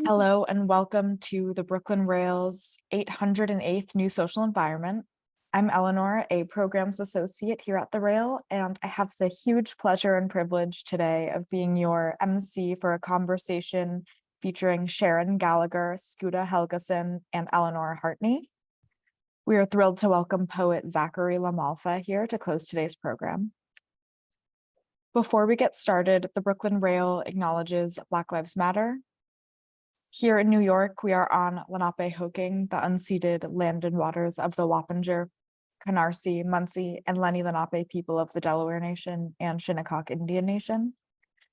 Hello and welcome to the Brooklyn Rail's 808th New Social Environment. I'm Eleanor, a Programs Associate here at the Rail, and I have the huge pleasure and privilege today of being your MC for a conversation featuring Sharon Gallagher, Skuta Helgason, and Eleanor Heartney. We are thrilled to welcome poet Zachary LaMalfa here to close today's program. Before we get started, the Brooklyn Rail acknowledges Black Lives Matter. Here in New York, we are on Lenape-Hoking, the unceded land and waters of the Wappinger, Canarsie, Munsee, and Lenni Lenape people of the Delaware Nation and Shinnecock Indian Nation.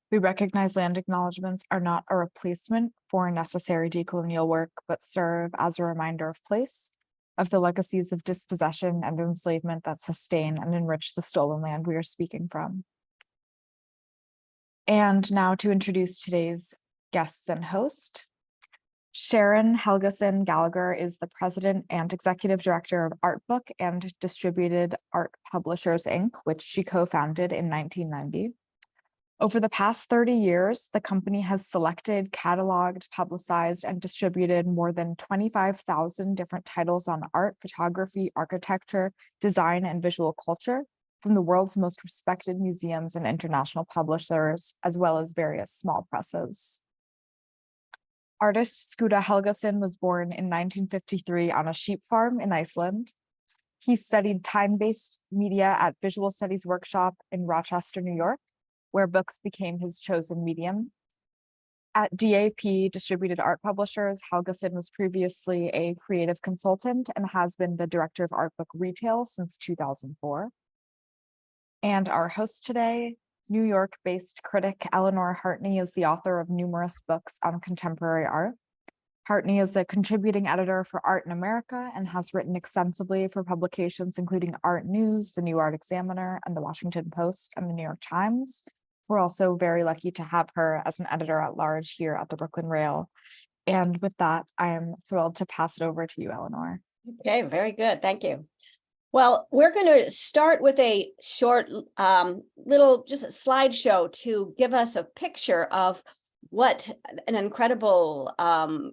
We recognize land acknowledgements are not a replacement for necessary decolonial work, but serve as a reminder of place, of the legacies of dispossession and enslavement that sustain and enrich the stolen land we are speaking from. And now to introduce today's guests and host. Sharon Helgason Gallagher is the president and executive director of Artbook and Distributed Art Publishers, Inc., which she co-founded in 1990. Over the past 30 years, the company has selected, cataloged, publicized, and distributed more than 25,000 different titles on art, photography, architecture, design, and visual culture from the world's most respected museums and international publishers, as well as various small presses. Artist Skuta Helgason was born in 1953 on a sheep farm in Iceland. He studied time-based media at Visual Studies Workshop in Rochester, New York, where books became his chosen medium. At D.A.P. Distributed Art Publishers, Helgason was previously a creative consultant and has been the director of Artbook Retail since 2004. And our host today, New York-based critic Eleanor Heartney, is the author of numerous books on contemporary art. Heartney is a contributing editor for Art in America and has written extensively for publications including Art News, the New Art Examiner, and the Washington Post and the New York Times. We're also very lucky to have her as an editor-at-large here at the Brooklyn Rail. And with that, I am thrilled to pass it over to you, Eleanor. Okay, very good. Thank you. Well, we're going to start with a short little just a slideshow to give us a picture of what an incredible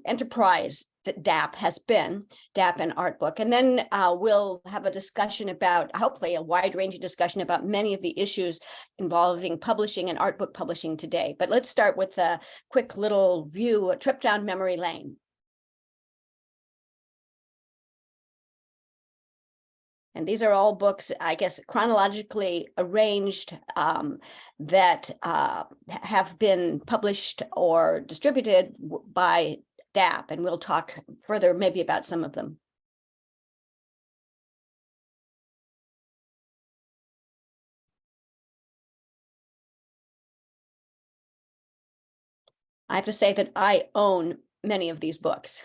enterprise that D.A.P. has been, D.A.P. and Artbook. And then we'll have a discussion about, hopefully a wide-ranging discussion about many of the issues involving publishing and Artbook publishing today. But let's start with a quick little view, a trip down memory lane. And these are all books, I guess, chronologically arranged that have been published or distributed by D.A.P. And we'll talk further maybe about some of them. I have to say that I own many of these books.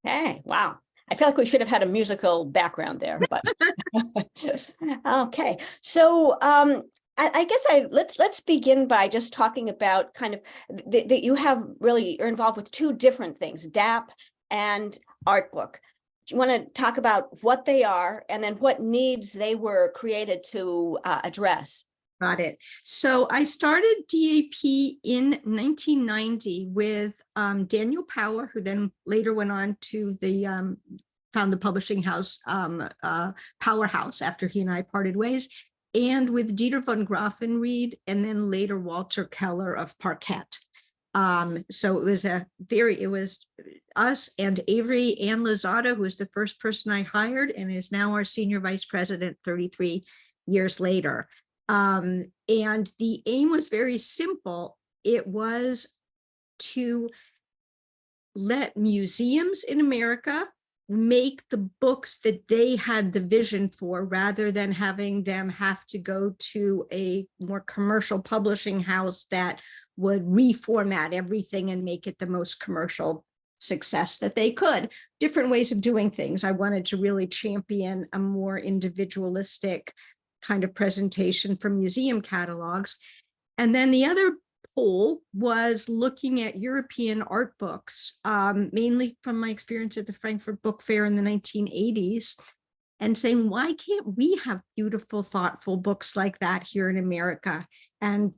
Hey, wow. I feel like we should have had a musical background there, but okay. So I guess let's begin by just talking about kind of that you're involved with two different things, D.A.P and Artbook. Do you want to talk about what they are and then what needs they were created to address? Got it. So I started D.A.P in 1990 with Daniel Power, who then later went on to found the publishing house Powerhouse after he and I parted ways, and with Dieter von Grafenried, and then later Walter Keller of Parquet. So it was us and Avery Ann Lozada, who was the first person I hired and is now our senior vice president 33 years later. And the aim was very simple. It was to let museums in America make the books that they had the vision for, rather than having them have to go to a more commercial publishing house that would reformat everything and make it the most commercial success that they could. Different ways of doing things. I wanted to really champion a more individualistic kind of presentation from museum catalogs. And then the other pole was looking at European art books, mainly from my experience at the Frankfurt Book Fair in the 1980s, and saying, why can't we have beautiful, thoughtful books like that here in America? And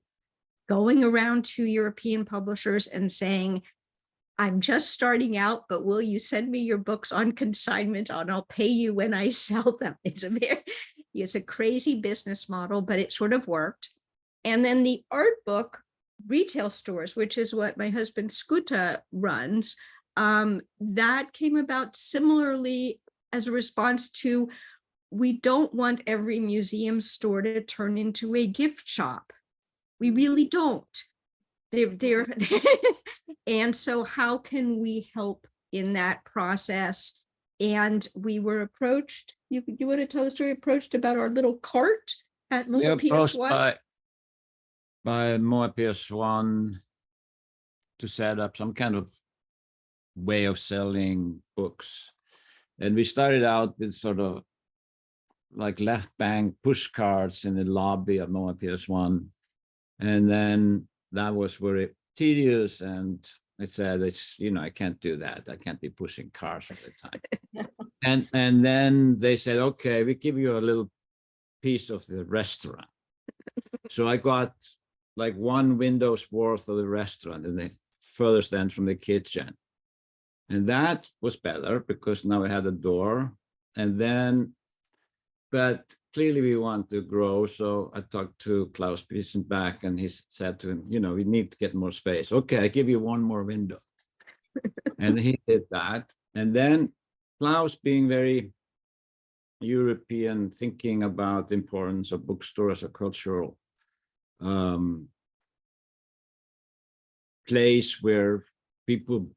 going around to European publishers and saying, I'm just starting out, but will you send me your books on consignment and I'll pay you when I sell them? It's a crazy business model, but it sort of worked. And then the Artbook retail stores, which is what my husband Skuta runs, that came about similarly as a response to, we don't want every museum store to turn into a gift shop. We really don't. They're and so how can we help in that process? And we were approached, you want to tell the story, approached about our little cart at MoMA PS1? By MoMA PS1 to set up some kind of way of selling books. And we started out with sort of like left bank push cards in the lobby of MoMA PS1. And then that was very tedious, and I said, I can't do that. I can't be pushing cars all the time. and then they said, okay, we give you a little piece of the restaurant. So I got like one window's worth of the restaurant and the furthest end from the kitchen. And that was better because now I had a door. And then, but clearly we want to grow. So I talked to Klaus Biesenbach and he said to him, we need to get more space. Okay, I give you one more window. And he did that. And then Klaus, being very European, thinking about the importance of bookstores as a cultural place where people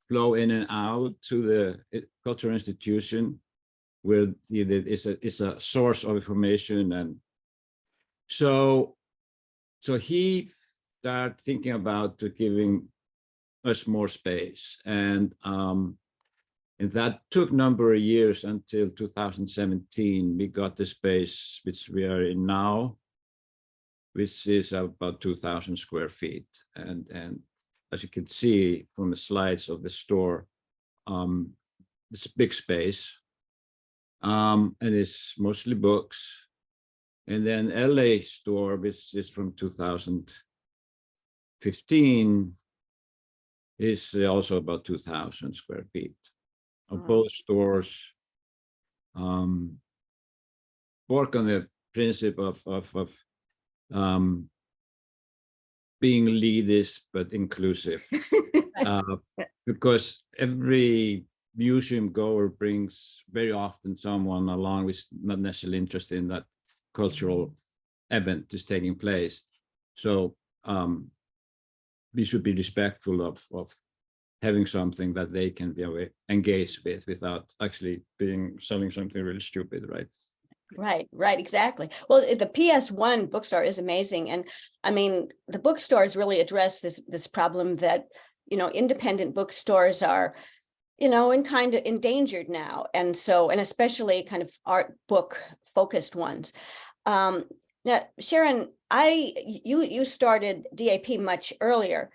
flow in and out to the cultural institution, where it's a source of information. And so he started thinking about giving us more space. And that took a number of years until 2017. We got the space which we are in now, which is about 2,000 square feet. And as you can see from the slides of the store, it's a big space. And it's mostly books. And then LA store, which is from 2015, is also about 2,000 square feet. Both stores work on the principle of being elitist but inclusive, because every museum goer brings very often someone along who's not necessarily interested in that cultural event is taking place. So we should be respectful of having something that they can be engaged with without actually selling something really stupid, right? Right, exactly. Well, the PS1 bookstore is amazing. And I mean, the bookstores really address this problem that, independent bookstores are and kind of endangered now. And so, and especially kind of art book focused ones. Now, Sharon, you started D.A.P. much earlier,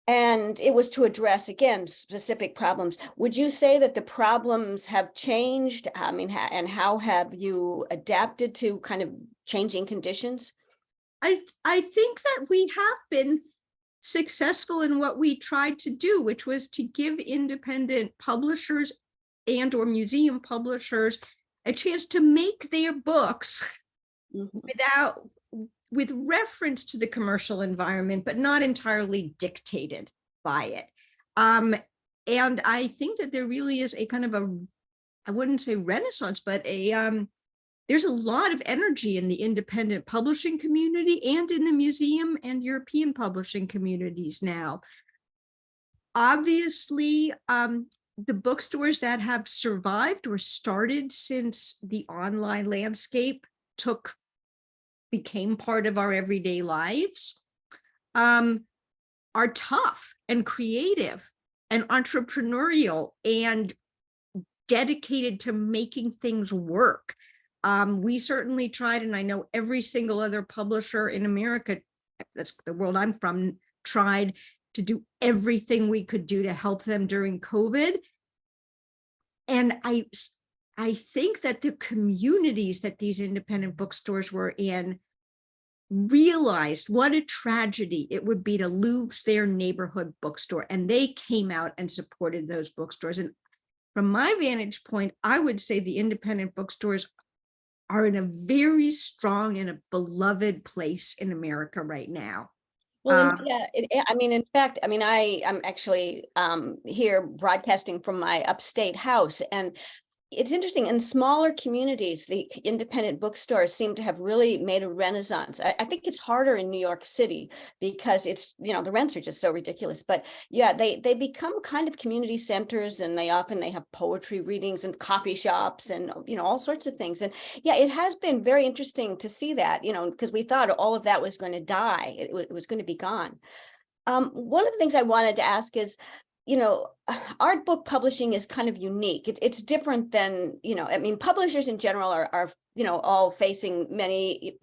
and it was to address, again, specific problems. Would you say that the problems have changed? I mean, and how have you adapted to kind of changing conditions? I think that we have been successful in what we tried to do, which was to give independent publishers and or museum publishers a chance to make their books with reference to the commercial environment, but not entirely dictated by it. And I think that there really is a kind of a, I wouldn't say renaissance, but there's a lot of energy in the independent publishing community and in the museum and European publishing communities now. Obviously, the bookstores that have survived or started since the online landscape became part of our everyday lives, are tough and creative and entrepreneurial and dedicated to making things work. We certainly tried, and I know every single other publisher in America, that's the world I'm from, tried to do everything we could do to help them during COVID. And I think that the communities that these independent bookstores were in realized what a tragedy it would be to lose their neighborhood bookstore. And they came out and supported those bookstores. And from my vantage point, I would say the independent bookstores are in a very strong and a beloved place in America right now. Well, yeah, I mean, in fact, I mean, I'm actually here broadcasting from my upstate house, and it's interesting, in smaller communities, the independent bookstores seem to have really made a renaissance. I think it's harder in New York City because it's, the rents are just so ridiculous. But yeah, they become kind of community centers, and they have poetry readings and coffee shops and, all sorts of things. And yeah, it has been very interesting to see that, because we thought all of that was going to die. It was going to be gone. One of the things I wanted to ask is, art book publishing is kind of unique. It's different than, I mean, publishers in general are all facing many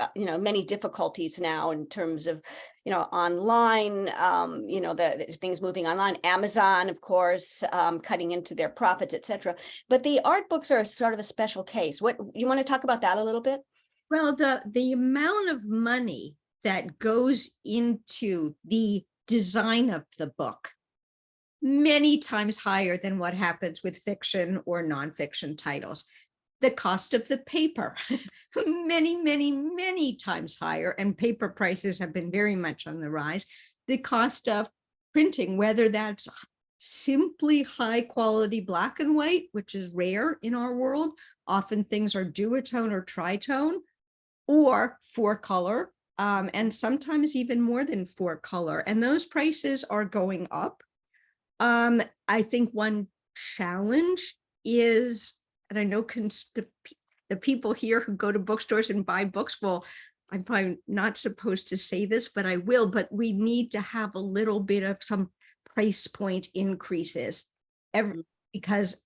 difficulties now in terms of, online, the things moving online, Amazon, of course, cutting into their profits, etc. But the art books are sort of a special case. What you want to talk about that a little bit? Well, the amount of money that goes into the design of the book, many times higher than what happens with fiction or nonfiction titles. The cost of the paper, many, many, many times higher, and paper prices have been very much on the rise. The cost of printing, whether that's simply high quality black and white, which is rare in our world. Often things are duotone or tritone, or 4-color, and sometimes even more than 4-color. And those prices are going up. I think one challenge is, and I know the people here who go to bookstores and buy books, well, I'm probably not supposed to say this, but I will, but we need to have a little bit of some price point increases because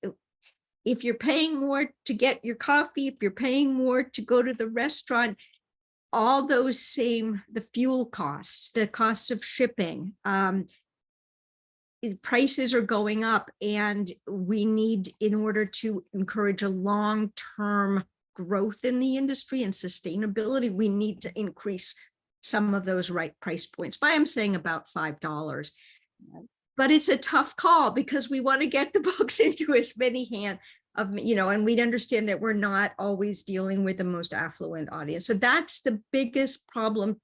if you're paying more to get your coffee, if you're paying more to go to the restaurant, all those the fuel costs, the cost of shipping, prices are going up, and we need, in order to encourage a long-term growth in the industry and sustainability, we need to increase some of those price points by, I'm saying, about $5. But it's a tough call because we want to get the books into as many hands of, and we understand that we're not always dealing with the most affluent audience. So that's the biggest problem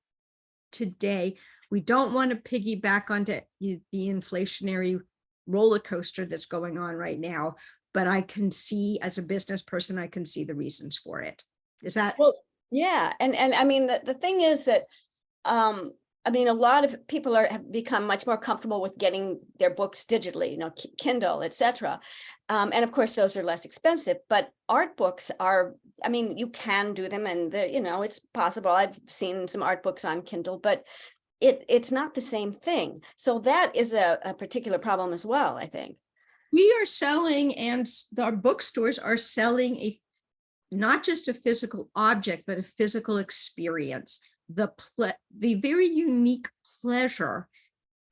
today. We don't want to piggyback onto the inflationary roller coaster that's going on right now, but I can see, as a business person, I can see the reasons for it. Is that? Well, yeah. And I mean, the thing is that, I mean, a lot of people have become much more comfortable with getting their books digitally, Kindle, etc. And of course, those are less expensive, but art books are, I mean, you can do them, and it's possible. I've seen some art books on Kindle, but it's not the same thing. So that is a particular problem as well, I think. We are selling, and our bookstores are selling not just a physical object, but a physical experience. The very unique pleasure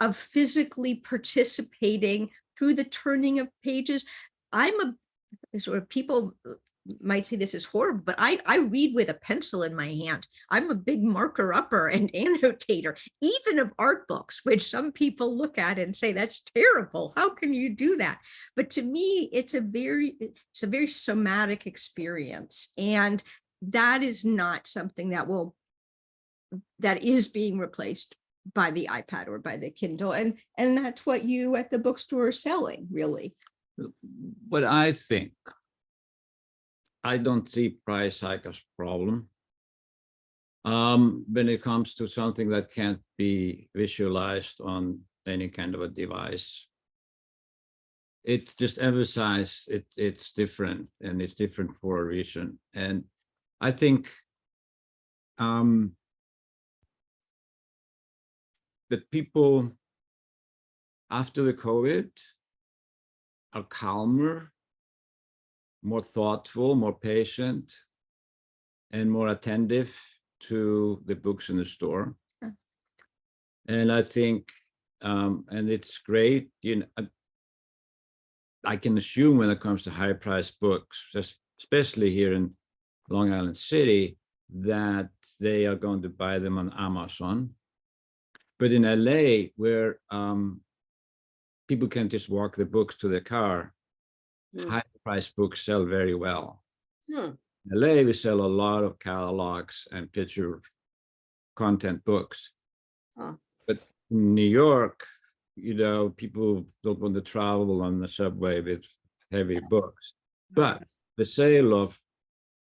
of physically participating through the turning of pages. People might say this is horrible, but I read with a pencil in my hand. I'm a big marker upper and annotator, even of art books, which some people look at and say, that's terrible. How can you do that? But to me, it's a very somatic experience. And that is not something that is being replaced by the iPad or by the Kindle. And that's what you at the bookstore are selling, really. What I think, I don't see price hike as a problem. When it comes to something that can't be visualized on any kind of a device, it just emphasizes it's different, and it's different for a reason. And I think that people after the COVID are calmer, more thoughtful, more patient, and more attentive to the books in the store. Yeah. And I think, and it's great, I can assume when it comes to high priced books, especially here in Long Island City, that they are going to buy them on Amazon. But in LA, where people can just walk the books to their car, high-priced books sell very well. In LA, we sell a lot of catalogs and picture content books. But in New York, people don't want to travel on the subway with heavy books. But the sale of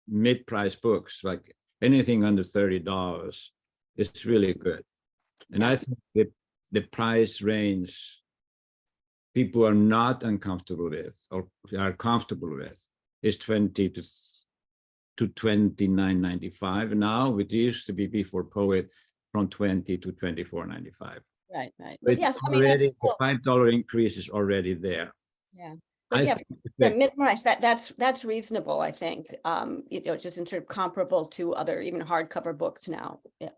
mid-price books, like anything under $30, is really good. And I think that the price range people are not uncomfortable with, or are comfortable with, is $20 to $29.95 now. It used to be before COVID from $20 to $24.95. Right. But yes, I mean, the $5 increase is already there. Yeah. But the mid-price, that's reasonable, I think. Just in sort of comparable to other even hardcover books now. Yeah.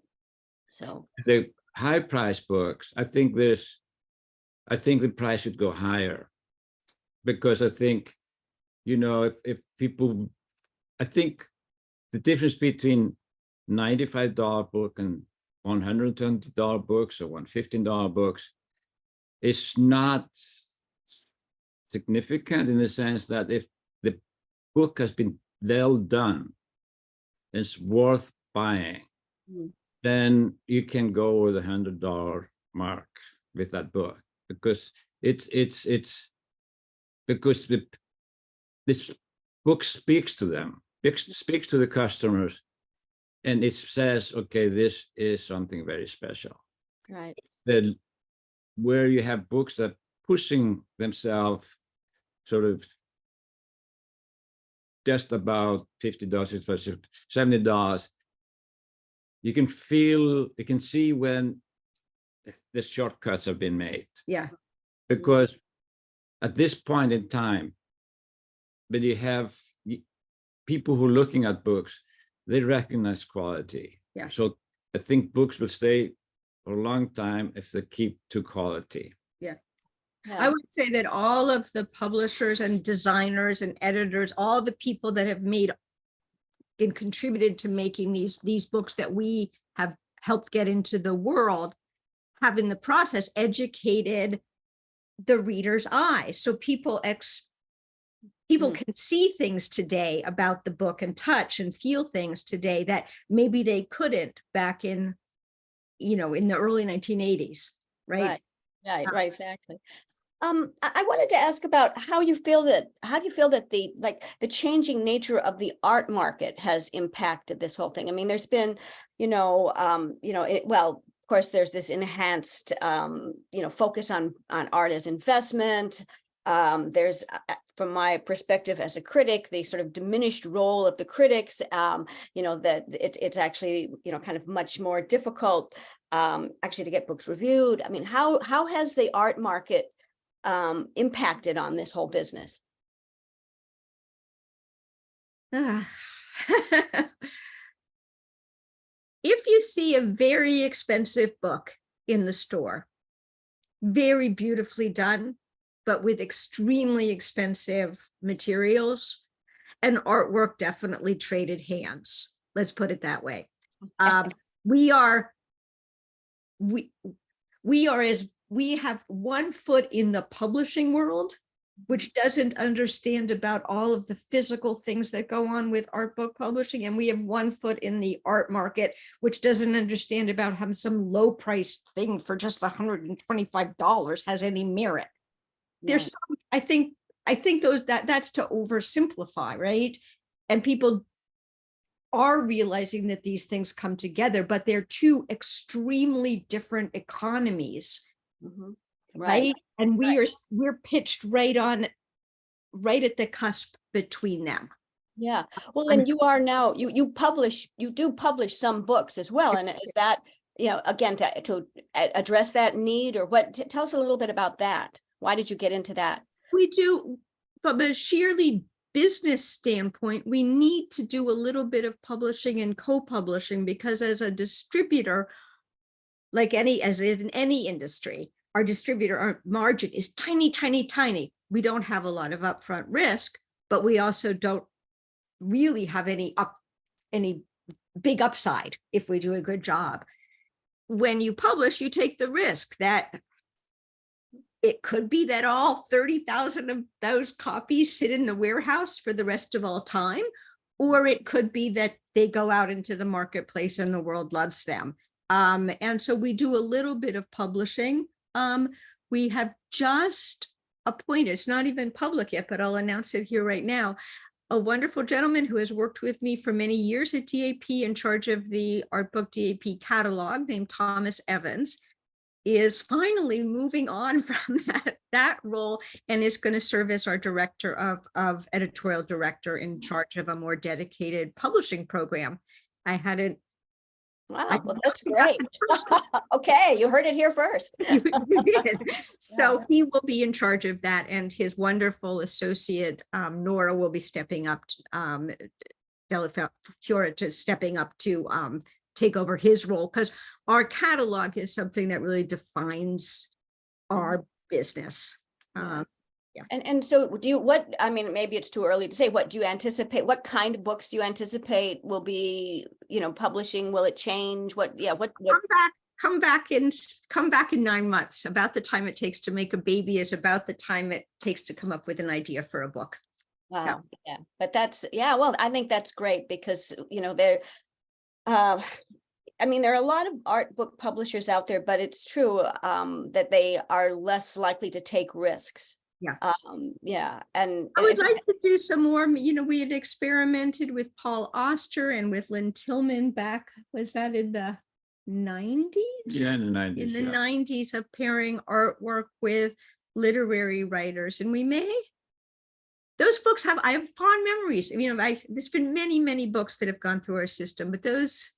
So the high price books, I think the price should go higher, because I think, if people, I think the difference between $95 book and $120 books or $115 books is not significant, in the sense that if the book has been well done, it's worth buying, then you can go over the $100 mark with that book, because because this book speaks to them, speaks to the customers, and it says, okay, this is something very special. Right. Then where you have books that pushing themselves sort of just about $50, $70, you can see when the shortcuts have been made. Yeah. Because at this point in time, when you have people who are looking at books, they recognize quality. Yeah. So I think books will stay for a long time if they keep to quality. Yeah. I would say that all of the publishers and designers and editors, all the people that have made and contributed to making these books that we have helped get into the world, have in the process educated the reader's eyes. So people can see things today about the book and touch and feel things today that maybe they couldn't back in, in the early 1980s, right? Right, exactly. I wanted to ask about how you feel that the changing nature of the art market has impacted this whole thing. I mean, there's been, of course, there's this enhanced, focus on art as investment. There's, from my perspective as a critic, the sort of diminished role of the critics, that it's actually, kind of much more difficult actually to get books reviewed. I mean, how has the art market impacted on this whole business? If you see a very expensive book in the store, very beautifully done, but with extremely expensive materials, and artwork definitely traded hands. Let's put it that way. We have one foot in the publishing world, which doesn't understand about all of the physical things that go on with art book publishing. And we have one foot in the art market, which doesn't understand about how some low price thing for just $125 has any merit. There's some, I think that's to oversimplify, right? And people are realizing that these things come together, but they're two extremely different economies. Right. And we're pitched right at the cusp between them. Yeah. Well, and you are now, you do publish some books as well. And is that, again, to address that need, or what? Tell us a little bit about that. Why did you get into that? We do, from a sheerly business standpoint, we need to do a little bit of publishing and co-publishing, because as a distributor, as in any industry, our distributor, our margin is tiny, tiny, tiny. We don't have a lot of upfront risk, but we also don't really have any big upside if we do a good job. When you publish, you take the risk that it could be that all 30,000 of those copies sit in the warehouse for the rest of all time, or it could be that they go out into the marketplace and the world loves them. And so we do a little bit of publishing. We have just appointed, it's not even public yet, but I'll announce it here right now, a wonderful gentleman who has worked with me for many years at D.A.P. in charge of the Artbook D.A.P. catalog, named Thomas Evans, is finally moving on from that role and is going to serve as our director of editorial director in charge of a more dedicated publishing program. Wow, well, that's great. Okay, you heard it here first. So he will be in charge of that, and his wonderful associate, Nora, will be stepping up, stepping up to take over his role, because our catalog is something that really defines our business. And so maybe it's too early to say, what do you anticipate, what kind of books do you anticipate will be, publishing? Will it change? Come back in 9 months. About the time it takes to make a baby is about the time it takes to come up with an idea for a book. Wow. Yeah. But well, I think that's great, because, there are a lot of art book publishers out there, but it's true that they are less likely to take risks. And I would like to do some more. We had experimented with Paul Auster and with Lynn Tillman back, was that in the 90s? Yeah, in the 90s. In the 90s, of pairing artwork with literary writers. And those books I have fond memories. There's been many, many books that have gone through our system, but those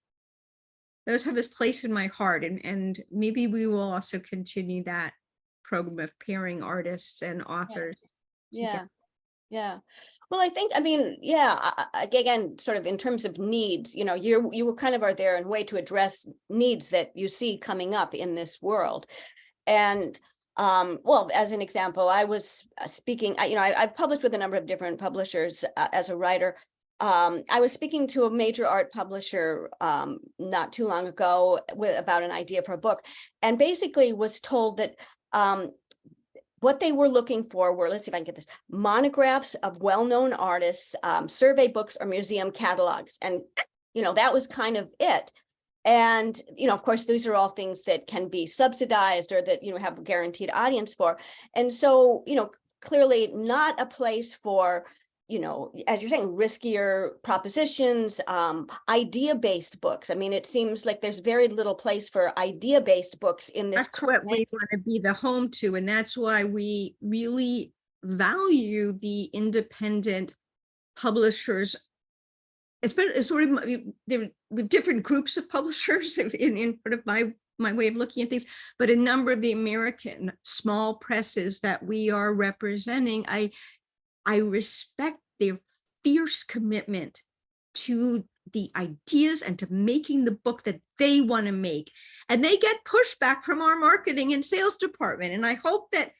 have this place in my heart. And maybe we will also continue that program of pairing artists and authors. Yeah. Well, I think, again, sort of in terms of needs, you were kind of are there in a way to address needs that you see coming up in this world. And well, as an example, I was speaking, I've published with a number of different publishers as a writer. I was speaking to a major art publisher not too long ago about an idea for a book, and basically was told that what they were looking for were, let's see if I can get this, monographs of well-known artists, survey books, or museum catalogs. And, that was kind of it. And, of course, these are all things that can be subsidized or that, have a guaranteed audience for. And so, clearly not a place for, as you're saying, riskier propositions, idea-based books. It seems like there's very little place for idea-based books in this. That's what we want to be the home to. And that's why we really value the independent publishers, especially with different groups of publishers in sort of my my way of looking at things, but a number of the American small presses that we are representing, I respect their fierce commitment to the ideas and to making the book that they want to make. And they get pushback from our marketing and sales department. And I hope that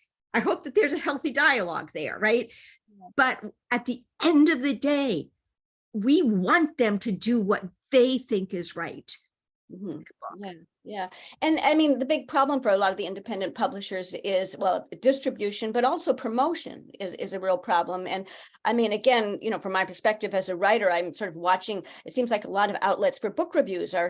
there's a healthy dialogue there, right? But at the end of the day, we want them to do what they think is right. Mm-hmm. Yeah. And I mean, the big problem for a lot of the independent publishers is, well, distribution, but also promotion is a real problem. And I mean, again, you know, from my perspective as a writer, I'm sort of watching, it seems like a lot of outlets for book reviews are,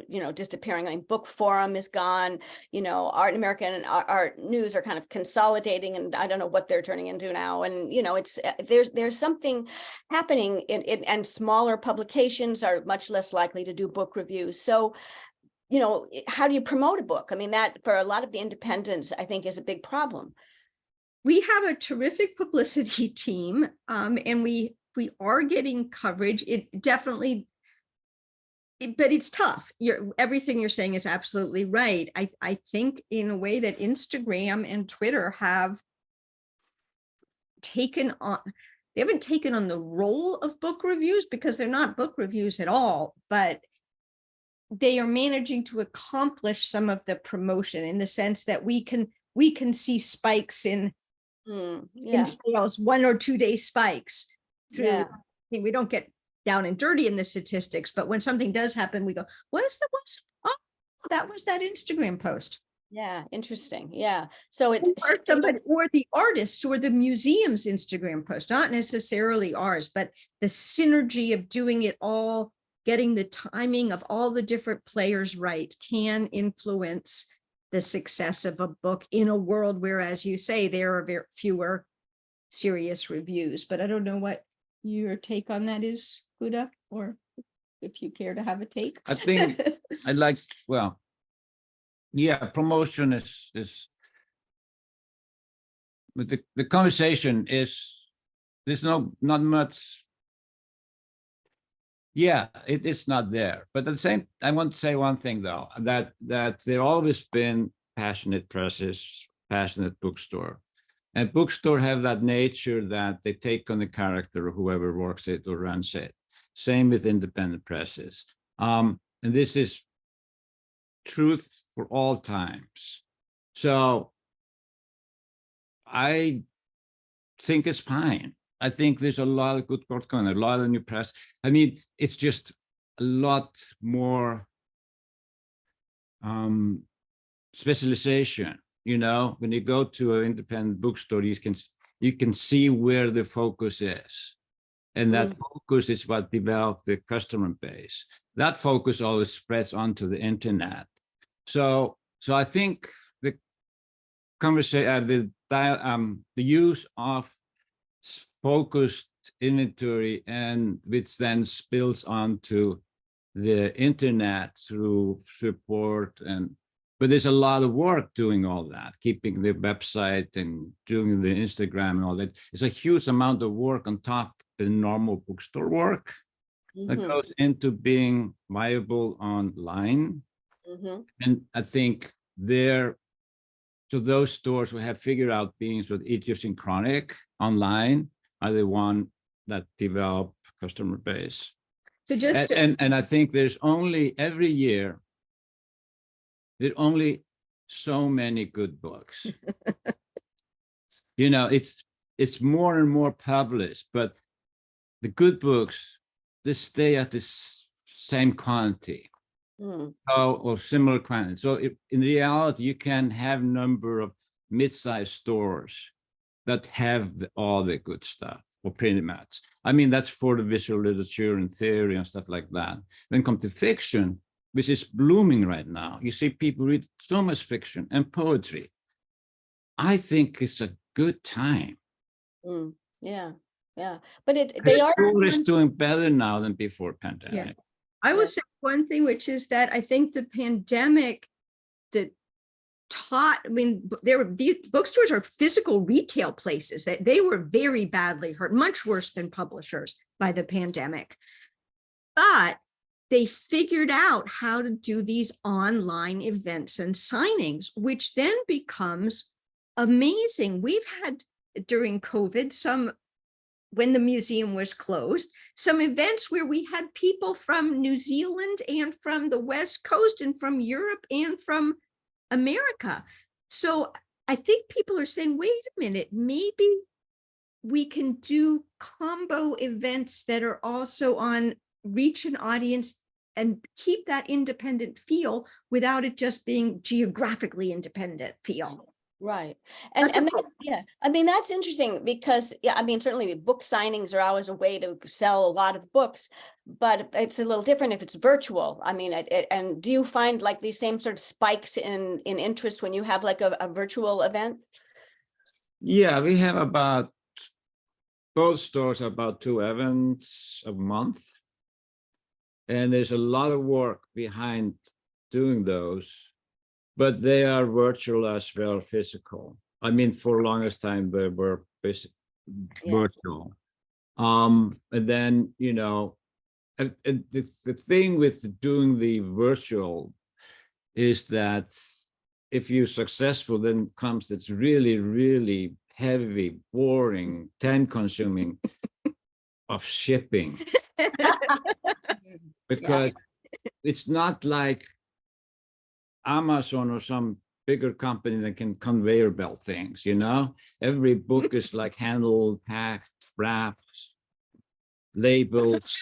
you know, disappearing. I mean, Book Forum is gone, you know, Art in America and Art News are kind of consolidating, and I don't know what they're turning into now. And, you know, it's, there's something happening and smaller publications are much less likely to do book reviews. So, you know, how do you promote a book? I mean, that for a lot of the independents, I think is a big problem. We have a terrific publicity team, and we are getting coverage. It definitely, but it's tough. Everything you're saying is absolutely right. I think in a way that Instagram and Twitter have taken on, they haven't taken on the role of book reviews because they're not book reviews at all, but they are managing to accomplish some of the promotion in the sense that we can see spikes in sales, 1 or 2 day spikes through. Yeah. We don't get down and dirty in the statistics, but when something does happen, we go, oh, that was that Instagram post. Yeah, interesting. Yeah. So it's or the artists or the museum's Instagram post, not necessarily ours, but the synergy of doing it all, getting the timing of all the different players right, can influence the success of a book in a world where, as you say, there are very fewer serious reviews. But I don't know what your take on that is, Skuta, or if you care to have a take. I think I like, well, yeah, promotion is but the conversation is, there's not much. Yeah, it's not there. But at the same, I want to say one thing though, that there always been passionate presses, passionate bookstore. And bookstore have that nature that they take on the character of whoever works it or runs it. Same with independent presses. And this is truth for all times. So I think it's fine. I think there's a lot of good work going on, a lot of new press. I mean, it's just a lot more specialization. You know, when you go to an independent bookstore, you can see where the focus is, and that focus is what developed the customer base. That focus always spreads onto the internet. So I think the conversation, the use of focused inventory, and which then spills onto the internet through support, but there's a lot of work doing all that, keeping the website and doing the Instagram and all that. It's a huge amount of work on top of the normal bookstore work that goes into being viable online. And I think so those stores who have figured out being sort of idiosyncratic online are the one that develop customer base. So just and I think there's only every year, there's only so many good books. You know, it's more and more published, but the good books, they stay at the same quantity. Or similar quantity. So in reality, you can have number of mid-sized stores that have all the good stuff, or pretty much. I mean, that's for the visual literature and theory and stuff like that. When it comes to fiction, which is blooming right now, you see people read so much fiction and poetry. I think it's a good time. Yeah. But they are doing better now than before pandemic. Yeah. I will say one thing, which is that I think the pandemic that taught, I mean, the bookstores are physical retail places that they were very badly hurt, much worse than publishers by the pandemic. But they figured out how to do these online events and signings, which then becomes amazing. We've had during COVID when the museum was closed, some events where we had people from New Zealand and from the West Coast and from Europe and from America. So I think people are saying, wait a minute, maybe we can do combo events that are also on reach an audience and keep that independent feel without it just being geographically independent feel. Right. That's And a that, yeah, I mean, that's interesting because, yeah, I mean, certainly book signings are always a way to sell a lot of books, but it's a little different if it's virtual. I mean, and do you find like these same sort of spikes in interest when you have like a virtual event? Yeah, we have about, both stores have about 2 events a month. And there's a lot of work behind doing those, but they are virtual as well, physical. I mean, for the longest time, they were virtual. And then, you know, and the thing with doing the virtual is that if you're successful, then comes it's really, really heavy, boring, time-consuming of shipping. Because it's not like Amazon or some bigger company that can conveyor belt things, you know? Every book is like handled, packed, wrapped, labels,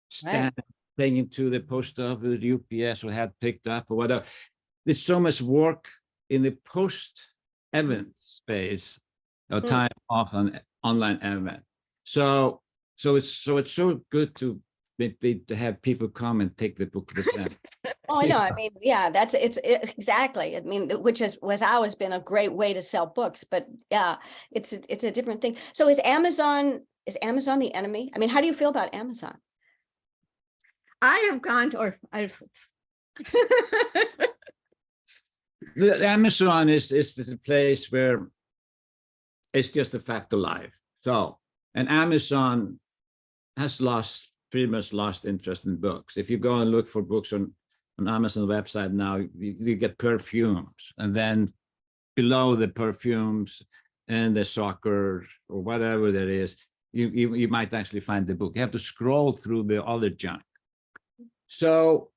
stamped, taken to the post office, UPS, or had picked up or whatever. There's so much work in the post-event space, or time off an online event. So it's so good to have people come and take the book with them. Oh, I know. I mean, yeah, exactly. I mean, which was always been a great way to sell books, but yeah, it's a different thing. So is Amazon the enemy? I mean, how do you feel about Amazon? I have gone to, or I've. The Amazon is a place where it's just a fact of life. So, and Amazon has pretty much lost interest in books. If you go and look for books on Amazon website now, you get perfumes, and then below the perfumes and the soccer or whatever that is, you might actually find the book. You have to scroll through the other junk. So,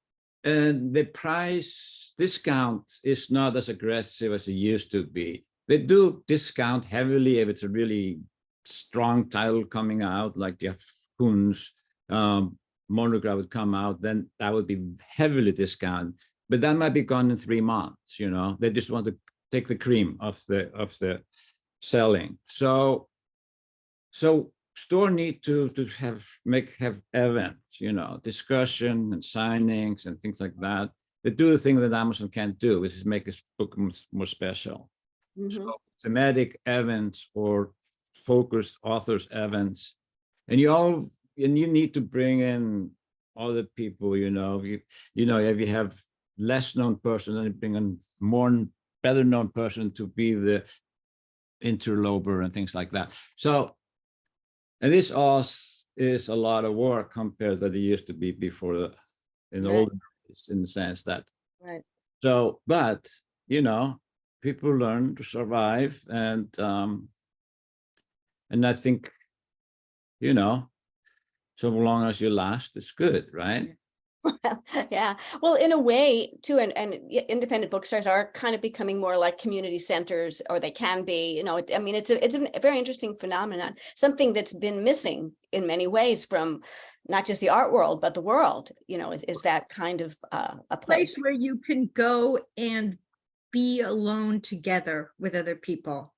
and the price discount is not as aggressive as it used to be. They do discount heavily if it's a really strong title coming out, like Jeff Koons monograph would come out, then that would be heavily discounted. But that might be gone in 3 months, you know. They just want to take the cream of the selling. So store need to have events, you know, discussion and signings and things like that. They do the thing that Amazon can't do, which is make this book more special. So thematic events or focused authors events, and you need to bring in other people, you know. You know, if you have less known person, then you bring in better known person to be the interloper and things like that. So, and this all is a lot of work compared to that it used to be before in the old days, in the sense that. Right. So, but you know, people learn to survive, and I think, you know, so long as you last, it's good, right? Yeah. Well, in a way too, and independent bookstores are kind of becoming more like community centers, or they can be, you know. I mean, it's a very interesting phenomenon, something that's been missing in many ways from not just the art world, but the world, you know, is that kind of a place where you can go and be alone together with other people,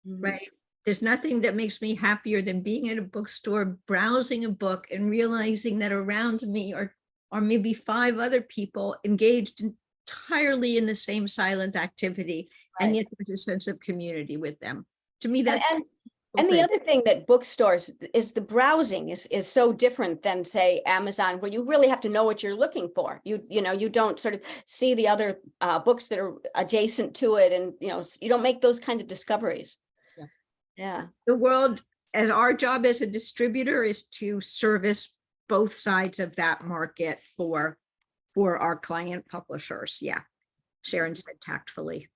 right? There's nothing that makes me happier than being at a bookstore, browsing a book and realizing that around me are maybe 5 other people engaged entirely in the same silent activity. Right. And yet there's a sense of community with them. To me, that's and the other thing that bookstores is the browsing is so different than, say, Amazon, where you really have to know what you're looking for. You know, you don't sort of see the other books that are adjacent to it, and you know, you don't make those kinds of discoveries. Yeah. The world, as our job as a distributor, is to service both sides of that market for our client publishers. Yeah. Sharon said tactfully.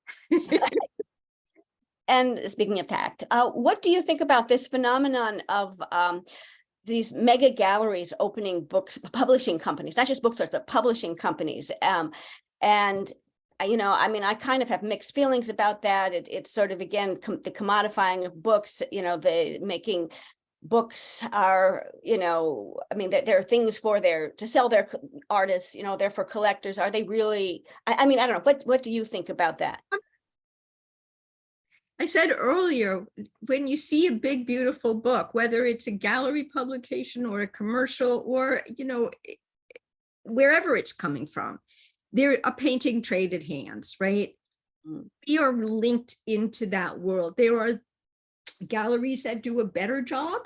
And speaking of tact, what do you think about this phenomenon of these mega galleries opening books, publishing companies, not just bookstores, but publishing companies? And you know, I mean, I kind of have mixed feelings about that. It's sort of, again, the commodifying of books, you know, the making books are, you know, I mean, there are things for to sell their artists, you know, they're for collectors. Are they really, I mean, I don't know. What do you think about that? I said earlier, when you see a big, beautiful book, whether it's a gallery publication or a commercial or, you know, wherever it's coming from, they're a painting traded hands, right? We are linked into that world. There are galleries that do a better job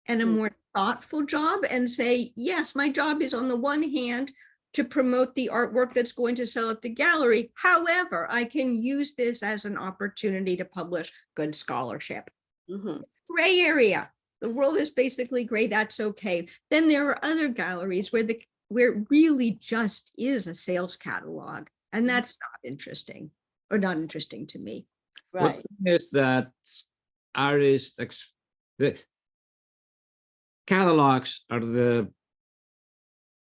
and a more thoughtful job and say, yes, my job is on the one hand to promote the artwork that's going to sell at the gallery. However, I can use this as an opportunity to publish good scholarship. Gray area. The world is basically gray. That's okay. Then there are other galleries where it really just is a sales catalog, and that's not interesting, or not interesting to me. Right. The thing is that the catalogs are the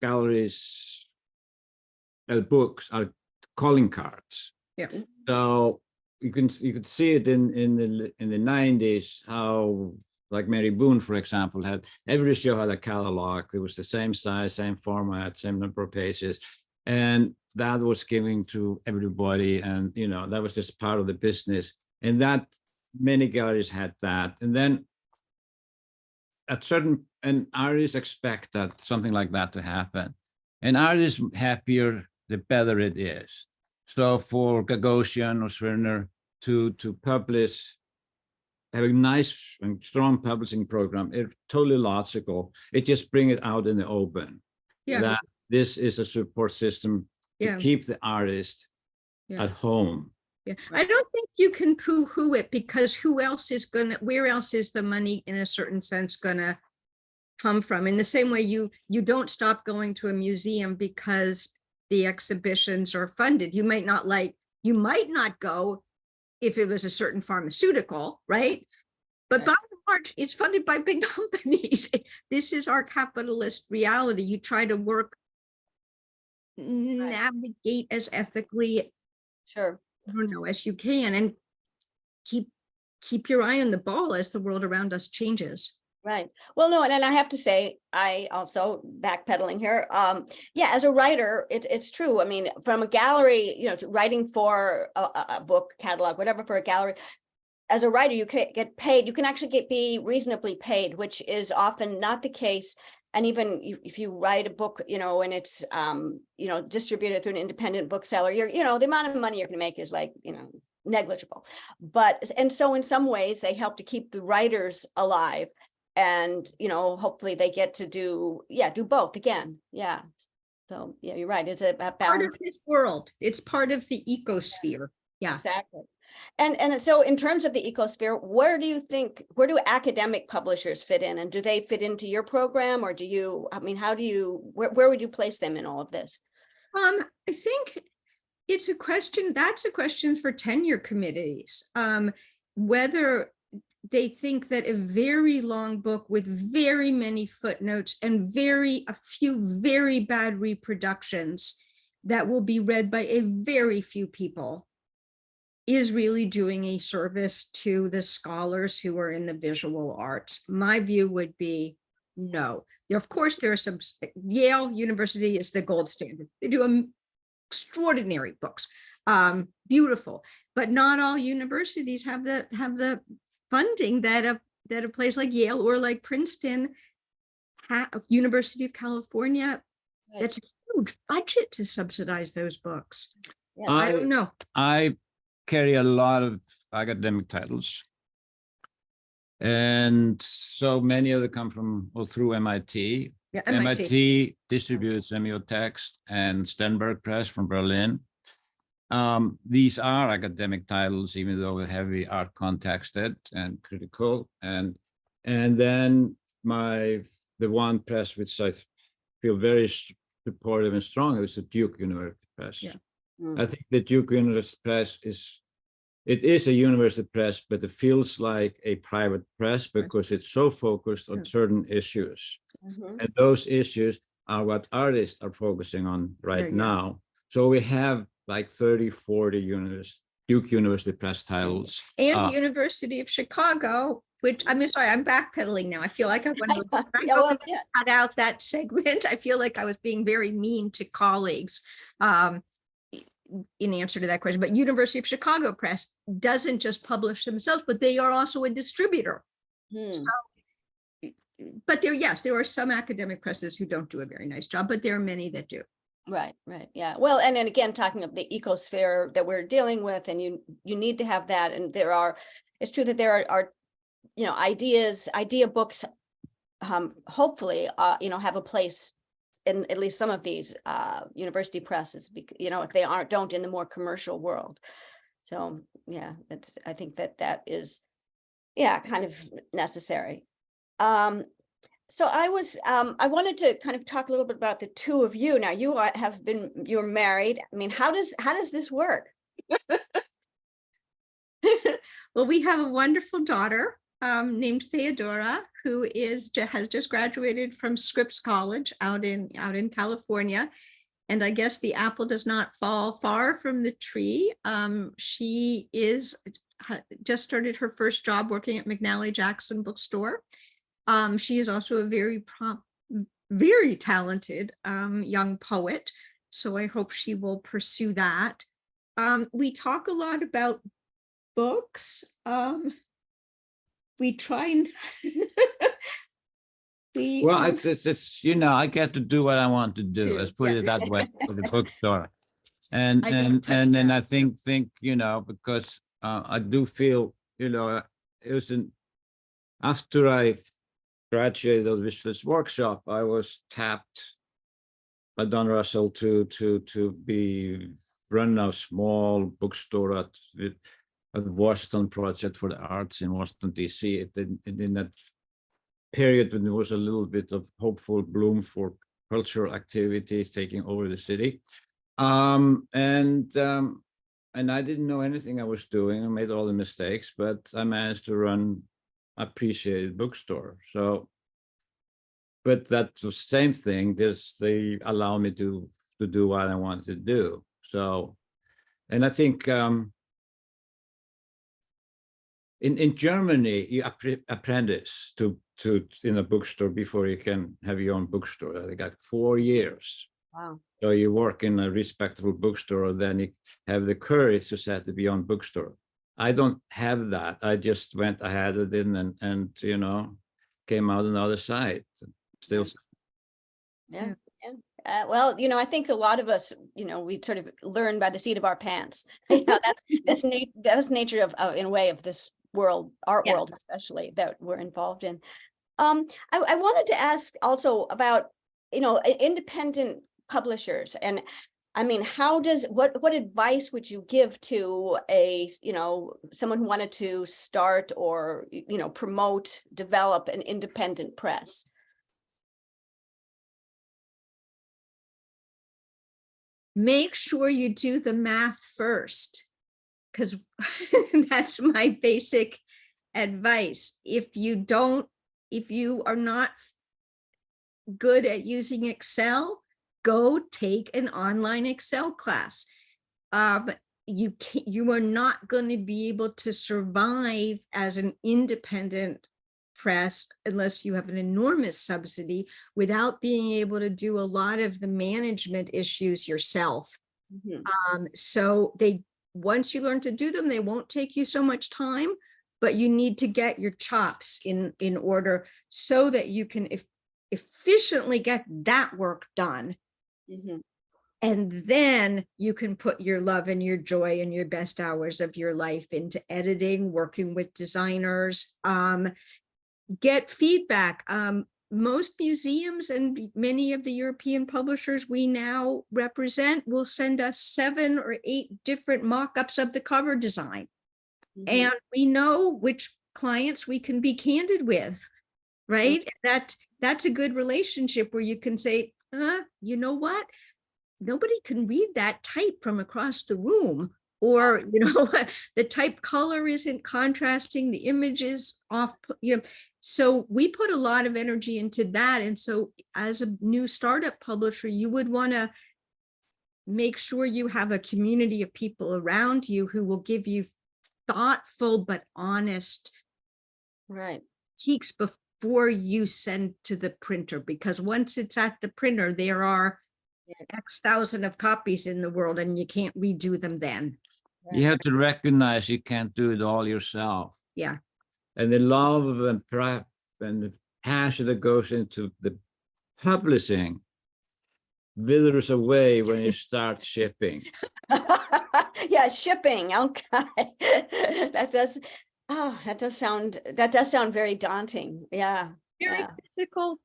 galleries. Books are calling cards. Yeah. So you could see it in the 90s, how, like Mary Boone, for example, had every show had a catalog. It was the same size, same format, same number of pages, and that was giving to everybody. And you know, that was just part of the business. And that many galleries had that. And then and artists expect that something like that to happen. And artists happier the better it is. So for Gagosian or Swerner to publish, have a nice and strong publishing program, it's totally logical. It just bring it out in the open. Yeah. That this is a support system to keep the artist at home. Yeah, I don't think you can poo-hoo it, because where else is the money in a certain sense gonna come from? In the same way you don't stop going to a museum because the exhibitions are funded. You might not go if it was a certain pharmaceutical, right? But by and large, it's funded by big companies. This is our capitalist reality. You try to navigate as ethically, as you can, and keep your eye on the ball as the world around us changes. Right. Well, no, and I have to say, I also backpedaling here. Yeah, as a writer, it's true. I mean, from a gallery, you know, writing for a book catalog, whatever, for a gallery, as a writer, you can get paid. You can actually be reasonably paid, which is often not the case. And even if you write a book, you know, and it's, you know, distributed through an independent bookseller, you know, the amount of money you're going to make is like, you know, negligible. And so in some ways, they help to keep the writers alive. And, you know, hopefully they get to do both again. Yeah. So, yeah, you're right. It's a balance. Part of this world. It's part of the ecosphere. Yeah, exactly. And so in terms of the ecosphere, where do academic publishers fit in? And do they fit into your program, or where would you place them in all of this? I think that's a question for tenure committees. Whether they think that a very long book with very many footnotes and a few very bad reproductions that will be read by a very few people is really doing a service to the scholars who are in the visual arts. My view would be no. Of course, there are some. Yale University is the gold standard. They do extraordinary books, beautiful, but not all universities have the funding that a place like Yale or like Princeton, University of California, that's a huge budget to subsidize those books. Yeah, I don't know. I carry a lot of academic titles, and so many of them come from through MIT. Yeah, MIT distributes Semiotext and Stenberg Press from Berlin. These are academic titles, even though heavy art contexted and critical. And then the one press which I feel very supportive and strong is the Duke University Press. Yeah. I think the Duke University Press is a university press, but it feels like a private press because it's so focused on certain issues. Mhm. And those issues are what artists are focusing on right now. So we have like 30, 40 Duke University Press titles. And the University of Chicago, which I'm sorry, I'm backpedaling now. I feel like I want to cut out that segment. I feel like I was being very mean to colleagues in answer to that question. But University of Chicago Press doesn't just publish themselves, but they are also a distributor. So, but there are some academic presses who don't do a very nice job, but there are many that do. Right, yeah. Well, and then again, talking of the ecosphere that we're dealing with, and you need to have that. And it's true that there are idea books, hopefully, have a place in at least some of these university presses, if they don't in the more commercial world. So yeah, I think that is, kind of necessary. So I wanted to kind of talk a little bit about the two of you. Now you're married. I mean, how does this work? Well, we have a wonderful daughter named Theodora, who has just graduated from Scripps College out in California. And I guess the apple does not fall far from the tree. She just started her first job working at McNally Jackson Bookstore. She is also a very talented young poet. So I hope she will pursue that. We talk a lot about books. We try and it's I get to do what I want to do. Let's put it that way for the bookstore. And then I think because I do feel it was after I graduated with this workshop, I was tapped by Don Russell to be run a small bookstore at Washington Project for the Arts in Washington, D.C. In that period when there was a little bit of hopeful bloom for cultural activities taking over the city. And I didn't know anything I was doing. I made all the mistakes, but I managed to run appreciated bookstore. So, but that's the same thing. They allow me to do what I want to do. So, and I think in Germany you apprentice to in a bookstore before you can have your own bookstore. They got 4 years. Wow. So you work in a respectable bookstore, then you have the courage to set up your own bookstore. I don't have that. I just went ahead of it and came out on the other side. Still. Yeah. Well, I think a lot of us, we sort of learn by the seat of our pants. That's nature of in a way of this world, art world, especially that we're involved in. I wanted to ask also about, independent publishers, and I mean, what advice would you give to someone who wanted to start or, promote, develop an independent press? Make sure you do the math first, because that's my basic advice. If you are not good at using Excel, go take an online Excel class. You are not going to be able to survive as an independent press unless you have an enormous subsidy without being able to do a lot of the management issues yourself. Mm-hmm. So once you learn to do them, they won't take you so much time, but you need to get your chops in order so that you can efficiently get that work done. Mm-hmm. And then you can put your love and your joy and your best hours of your life into editing, working with designers, get feedback. Most museums and many of the European publishers we now represent will send us 7 or 8 different mock-ups of the cover design. Mm-hmm. And we know which clients we can be candid with, right? Mm-hmm. That's a good relationship where you can say, you know what? Nobody can read that type from across the room, or, you know, the type color isn't contrasting, the image is off, you know. So we put a lot of energy into that. And so as a new startup publisher, you would want to make sure you have a community of people around you who will give you thoughtful but honest critiques before you send to the printer, because once it's at the printer, there are X thousand of copies in the world and you can't redo them then. You have to recognize you can't do it all yourself. Yeah. And the love and prep and the passion that goes into the publishing withers away when you start shipping. Yeah, shipping. Okay. That does sound very daunting. Yeah. Very physical.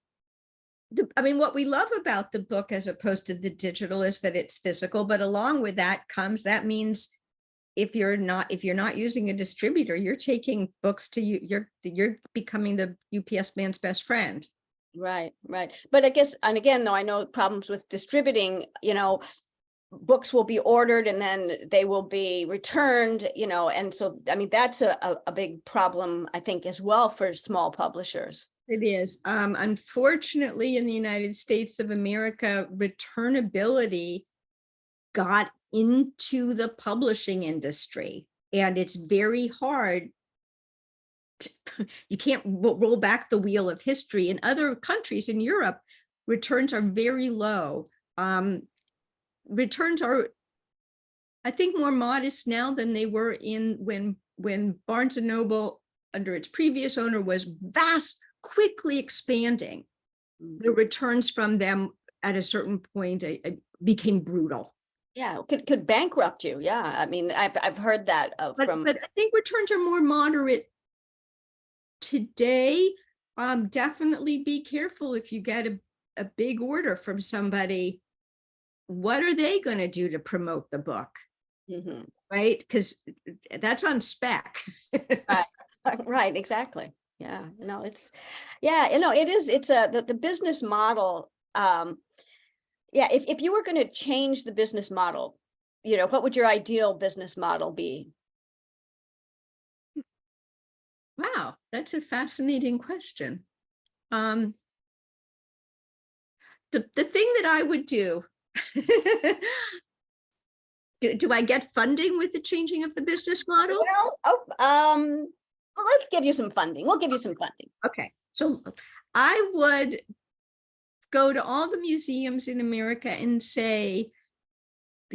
I mean, what we love about the book as opposed to the digital is that it's physical, but along with that means if you're not using a distributor, you're taking books to you, you're becoming the UPS man's best friend. Right. But I guess, and again, though, I know problems with distributing, you know, books will be ordered and then they will be returned, you know, and so, I mean, that's a big problem, I think, as well for small publishers. It is. Unfortunately, in the United States of America, returnability got into the publishing industry, and it's very hard. You can't roll back the wheel of history. In other countries in Europe, returns are very low. Returns are, I think, more modest now than they were when Barnes and Noble, under its previous owner, was quickly expanding. The returns from them at a certain point became brutal. Yeah, could bankrupt you. Yeah, I mean, I've heard that but I think returns are more moderate today. Definitely be careful if you get a big order from somebody. What are they going to do to promote the book? Right, because that's on spec. Right, exactly. Yeah, no, it's, yeah, you know, it's the business model. Yeah, if you were going to change the business model, you know, what would your ideal business model be? Wow, that's a fascinating question. The thing that I would do, do I get funding with the changing of the business model? Well, let's give you some funding. We'll give you some funding. Okay, so I would go to all the museums in America and say,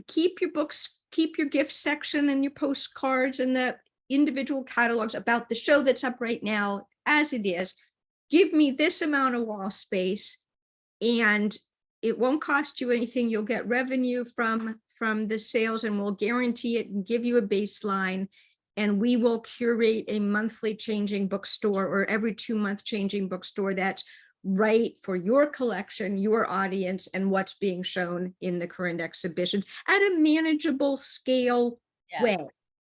keep your books, keep your gift section and your postcards and the individual catalogs about the show that's up right now as it is. Give me this amount of wall space and it won't cost you anything. You'll get revenue from the sales, and we'll guarantee it and give you a baseline. And we will curate a monthly changing bookstore or every 2-month changing bookstore that's right for your collection, your audience, and what's being shown in the current exhibitions at a manageable scale way.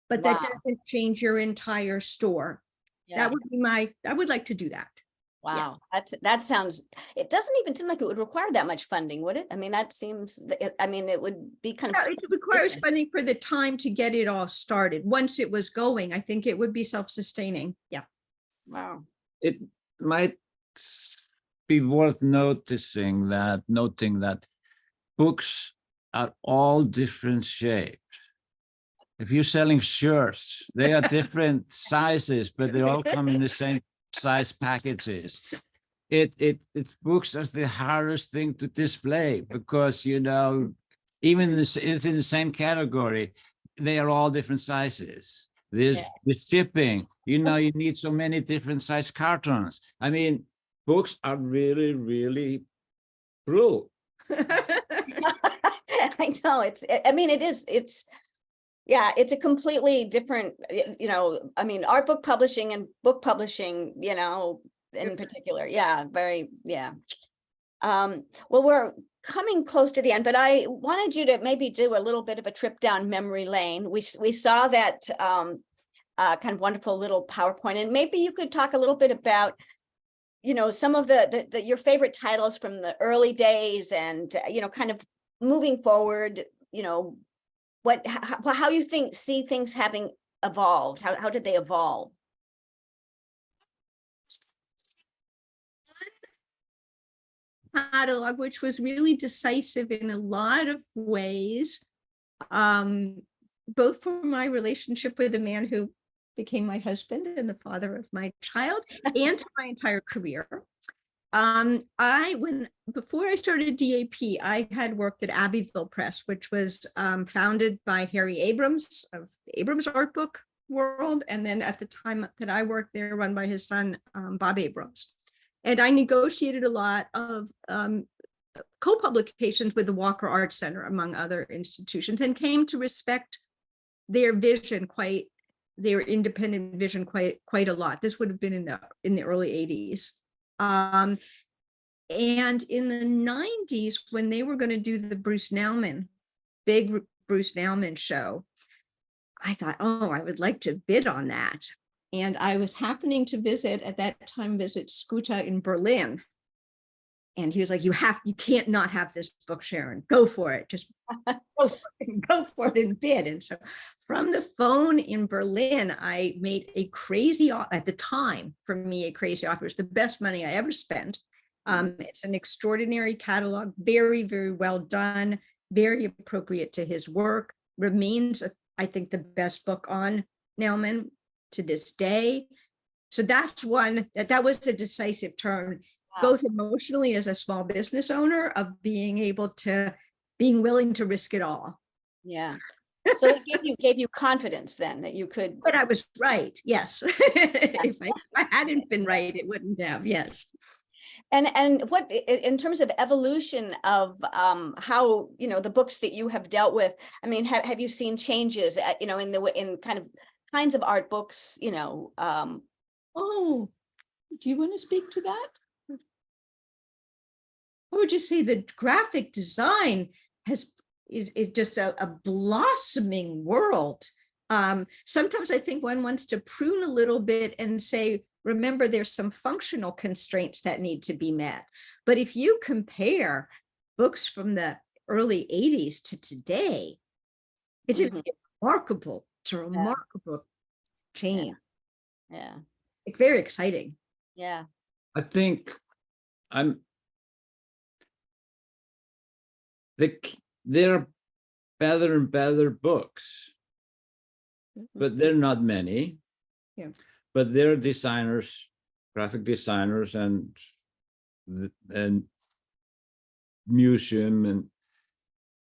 But that doesn't change your entire store. That would be I would like to do that. Wow, that sounds, it doesn't even seem like it would require that much funding, would it? I mean, that seems, I mean, it would be kind of. It requires funding for the time to get it all started. Once it was going, I think it would be self-sustaining. Yeah. Wow. It might be worth noting that books are all different shapes. If you're selling shirts, they are different sizes, but they all come in the same size packages. It's books as the hardest thing to display because, you know, even it's in the same category, they are all different sizes. There's the shipping, you know, you need so many different size cartons. I mean, books are really, really cruel. I know it's a completely different, you know, I mean, art book publishing and book publishing, you know, in particular. Yeah, very, yeah. Well, we're coming close to the end, but I wanted you to maybe do a little bit of a trip down memory lane. We saw that kind of wonderful little PowerPoint, and maybe you could talk a little bit about some of the your favorite titles from the early days, and kind of moving forward, how you see things having evolved. How did they evolve? Catalog, which was really decisive in a lot of ways, both for my relationship with the man who became my husband and the father of my child, and to my entire career. Before I started D.A.P, I had worked at Abbeville Press, which was founded by Harry Abrams of the Abrams Artbook world, and then at the time that I worked there, run by his son Bob Abrams. And I negotiated a lot of co-publications with the Walker Art Center, among other institutions, and came to respect their vision their independent vision quite a lot. This would have been in the early 80s. And in the 90s, when they were going to do the big Bruce Nauman show, I thought, oh, I would like to bid on that. And I was happening to visit Skuta in Berlin. And he was like, you can't not have this book, Sharon. Go for it. Just go for it and bid. And so from the phone in Berlin, I made at the time, for me, a crazy offer. It was the best money I ever spent. It's an extraordinary catalog, very, very well done, very appropriate to his work, remains, I think, the best book on Nauman to this day. So that's one that was a decisive turn, both emotionally as a small business owner, of being willing to risk it all. Yeah. So it gave you confidence then that you could. But I was right. Yes. If I hadn't been right, it wouldn't have. Yes. And what, in terms of evolution of how, the books that you have dealt with, I mean, have you seen changes, in kinds of art books, Oh, do you want to speak to that? I would just say the graphic design is just a blossoming world. Sometimes I think one wants to prune a little bit and say, remember, there's some functional constraints that need to be met. But if you compare books from the early 80s to today, it's a remarkable change. Yeah. It's very exciting. Yeah. I think there are better and better books, but they're not many. Yeah. But there are designers, graphic designers, and museum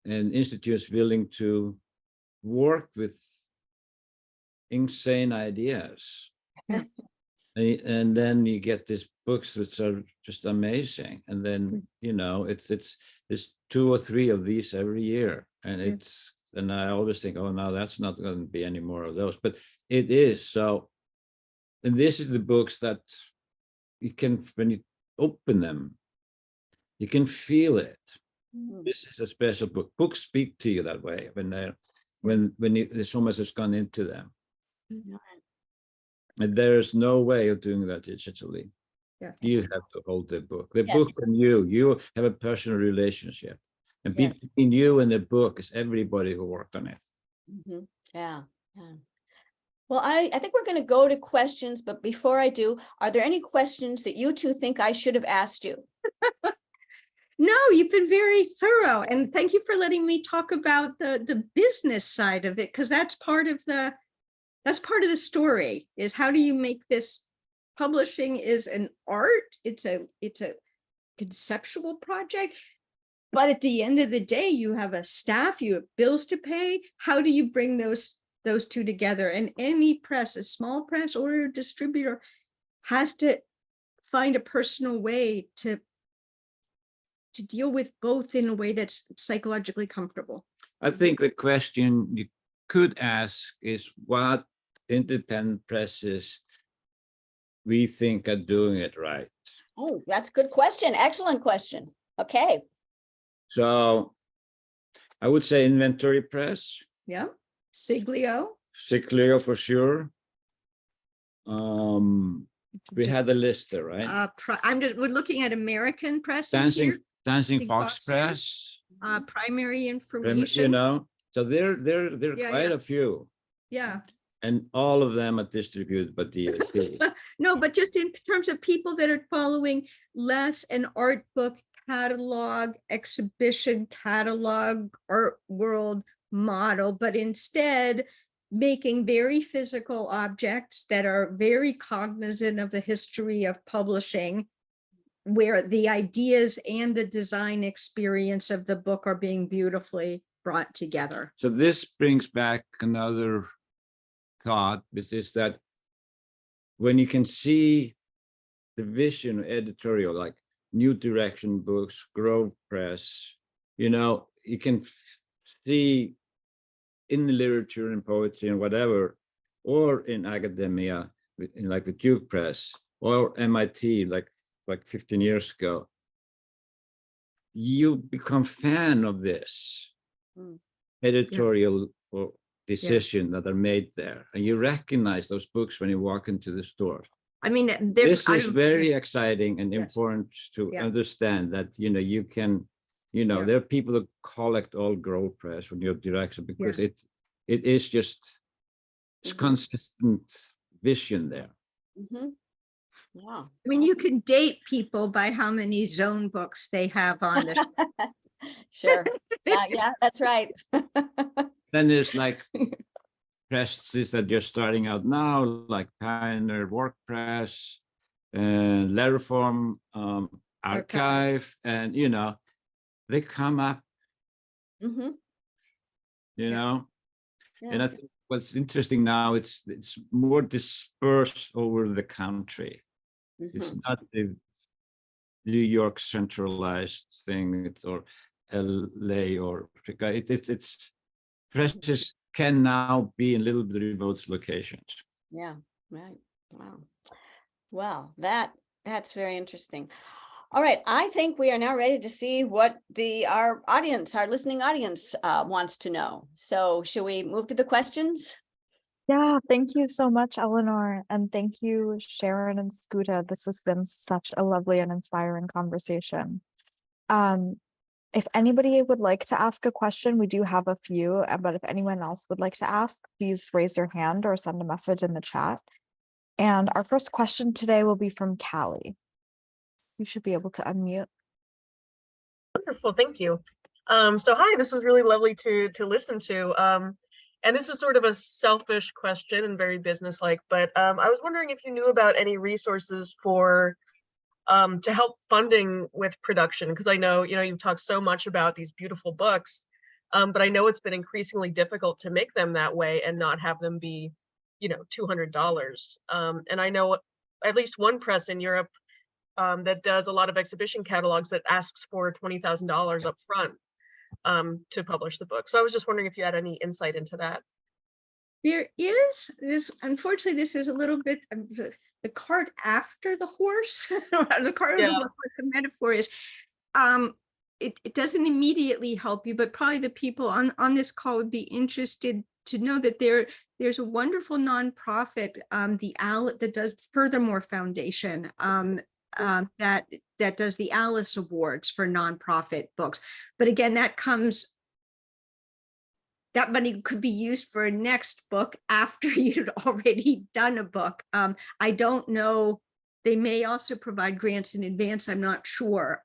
and institutes willing to work with insane ideas. And then you get these books which are just amazing. And then, it's 2 or 3 of these every year. And and I always think, oh, no, that's not going to be any more of those, but it is. So, and this is the books that you can, when you open them, you can feel it. This is a special book. Books speak to you that way when there's so much has gone into them. And there's no way of doing that digitally. Yeah. You have to hold the book. The book and you have a personal relationship. And between you and the book is everybody who worked on it. Yeah. Well, I think we're going to go to questions, but before I do, are there any questions that you two think I should have asked you? No, you've been very thorough, and thank you for letting me talk about the business side of it, because that's part of the story, is how do you make this? Publishing is an art, it's a conceptual project, but at the end of the day, you have a staff, you have bills to pay. How do you bring those two together? And any press, a small press or a distributor, has to find a personal way to deal with both in a way that's psychologically comfortable. I think the question you could ask is what independent presses we think are doing it right. Oh, that's a good question. Excellent question. Okay. So I would say Inventory Press. Yeah. Siglio for sure. We had the list there, right? we're looking at American presses here. Dancing Dancing Fox Fox Press, Primary information. you know, so there Yeah, quite yeah. a few, Yeah. and all of them are distributed by D.A.P. No, but just in terms of people that are following less an art book catalog, exhibition catalog, art world model, but instead making very physical objects that are very cognizant of the history of publishing, where the ideas and the design experience of the book are being beautifully brought together. So this brings back another thought, which is that when you can see the vision editorial, like New Direction Books, Grove Press, you know, you can see in the literature and poetry and whatever, or in academia, in like the Duke Press or MIT, like 15 years ago, you become fan of this editorial or decision that are made there, and you recognize those books when you walk into the store. I mean, This is very exciting and Yes. important to Yeah. understand that, you know, you can, you know, Yeah. there are people that collect all Grove Press or New Direction because it is just consistent vision there. Wow. I mean, you can date people by how many zone books they have on the. Sure. Yeah, that's right. Then there's like presses that just starting out now, like Pioneer Work Press and Letterform Archive, and you know, they come up, you know, and I think what's interesting now, it's more dispersed over the country. It's not the New York centralized thing, or LA or it's presses can now be in little bit remote locations. Yeah, right. Wow. Well, that's very interesting. All right, I think we are now ready to see what our listening audience wants to know. So should we move to the questions? Yeah, thank you so much, Eleanor. And thank you, Sharon and Skuta. This has been such a lovely and inspiring conversation. If anybody would like to ask a question, we do have a few, but if anyone else would like to ask, please raise your hand or send a message in the chat. And our first question today will be from Callie. You should be able to unmute. Wonderful, thank you. So hi, this is really lovely to listen to. And this is sort of a selfish question and very businesslike, but I was wondering if you knew about any resources for to help funding with production, because I know, you know, you've talked so much about these beautiful books, but I know it's been increasingly difficult to make them that way and not have them be, you know, $200. And I know at least one press in Europe that does a lot of exhibition catalogs that asks for $20,000 up front to publish the book. So I was just wondering if you had any insight into that. There is this, unfortunately, this is a little bit the cart after the horse. The cart of the horse, the metaphor is, it doesn't immediately help you, but probably the people on this call would be interested to know that there's a wonderful nonprofit, that does Furthermore Foundation, that does the Alice Awards for nonprofit books. But again, that money could be used for a next book after you'd already done a book. I don't know. They may also provide grants in advance. I'm not sure.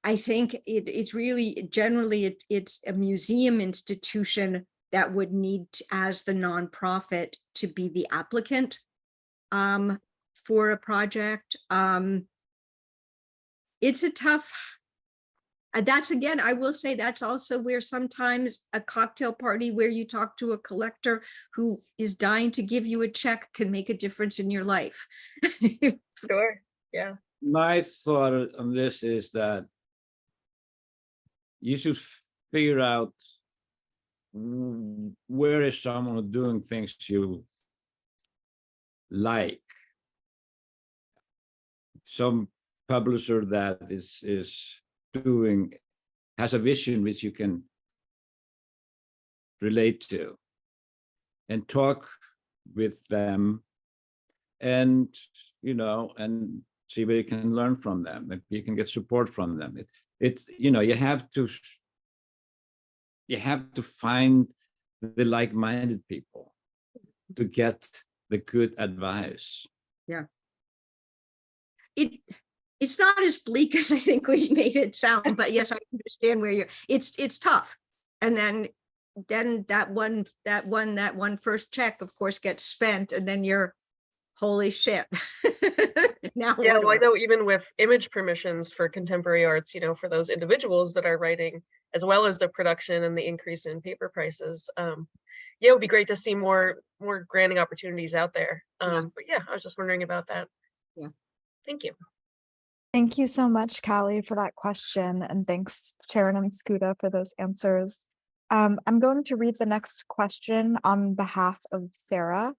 I think it's really generally it's a museum institution that would need to, as the nonprofit, to be the applicant for a project. It's a tough. That's, again, I will say that's also where sometimes a cocktail party where you talk to a collector who is dying to give you a check can make a difference in your life. Sure. Yeah. My thought on this is that you should figure out where is someone doing things you like. Some publisher that is has a vision which you can relate to, and talk with them and and see where you can learn from them, if you can get support from them. It's you have to find the like-minded people to get the good advice. Yeah. It's not as bleak as I think we made it sound, but yes, I understand where it's tough. And then that one first check, of course, gets spent, and then you're, holy shit. Now Yeah, what well, I do know even with image permissions for contemporary arts, for those individuals that are writing, as well as the production and the increase in paper prices, yeah, it would be great to see more granting opportunities out there. But yeah, I was just wondering about that. Yeah. Thank you. Thank you so much, Callie, for that question. And thanks, Sharon and Skuta, for those answers. I'm going to read the next question on behalf of Sarah.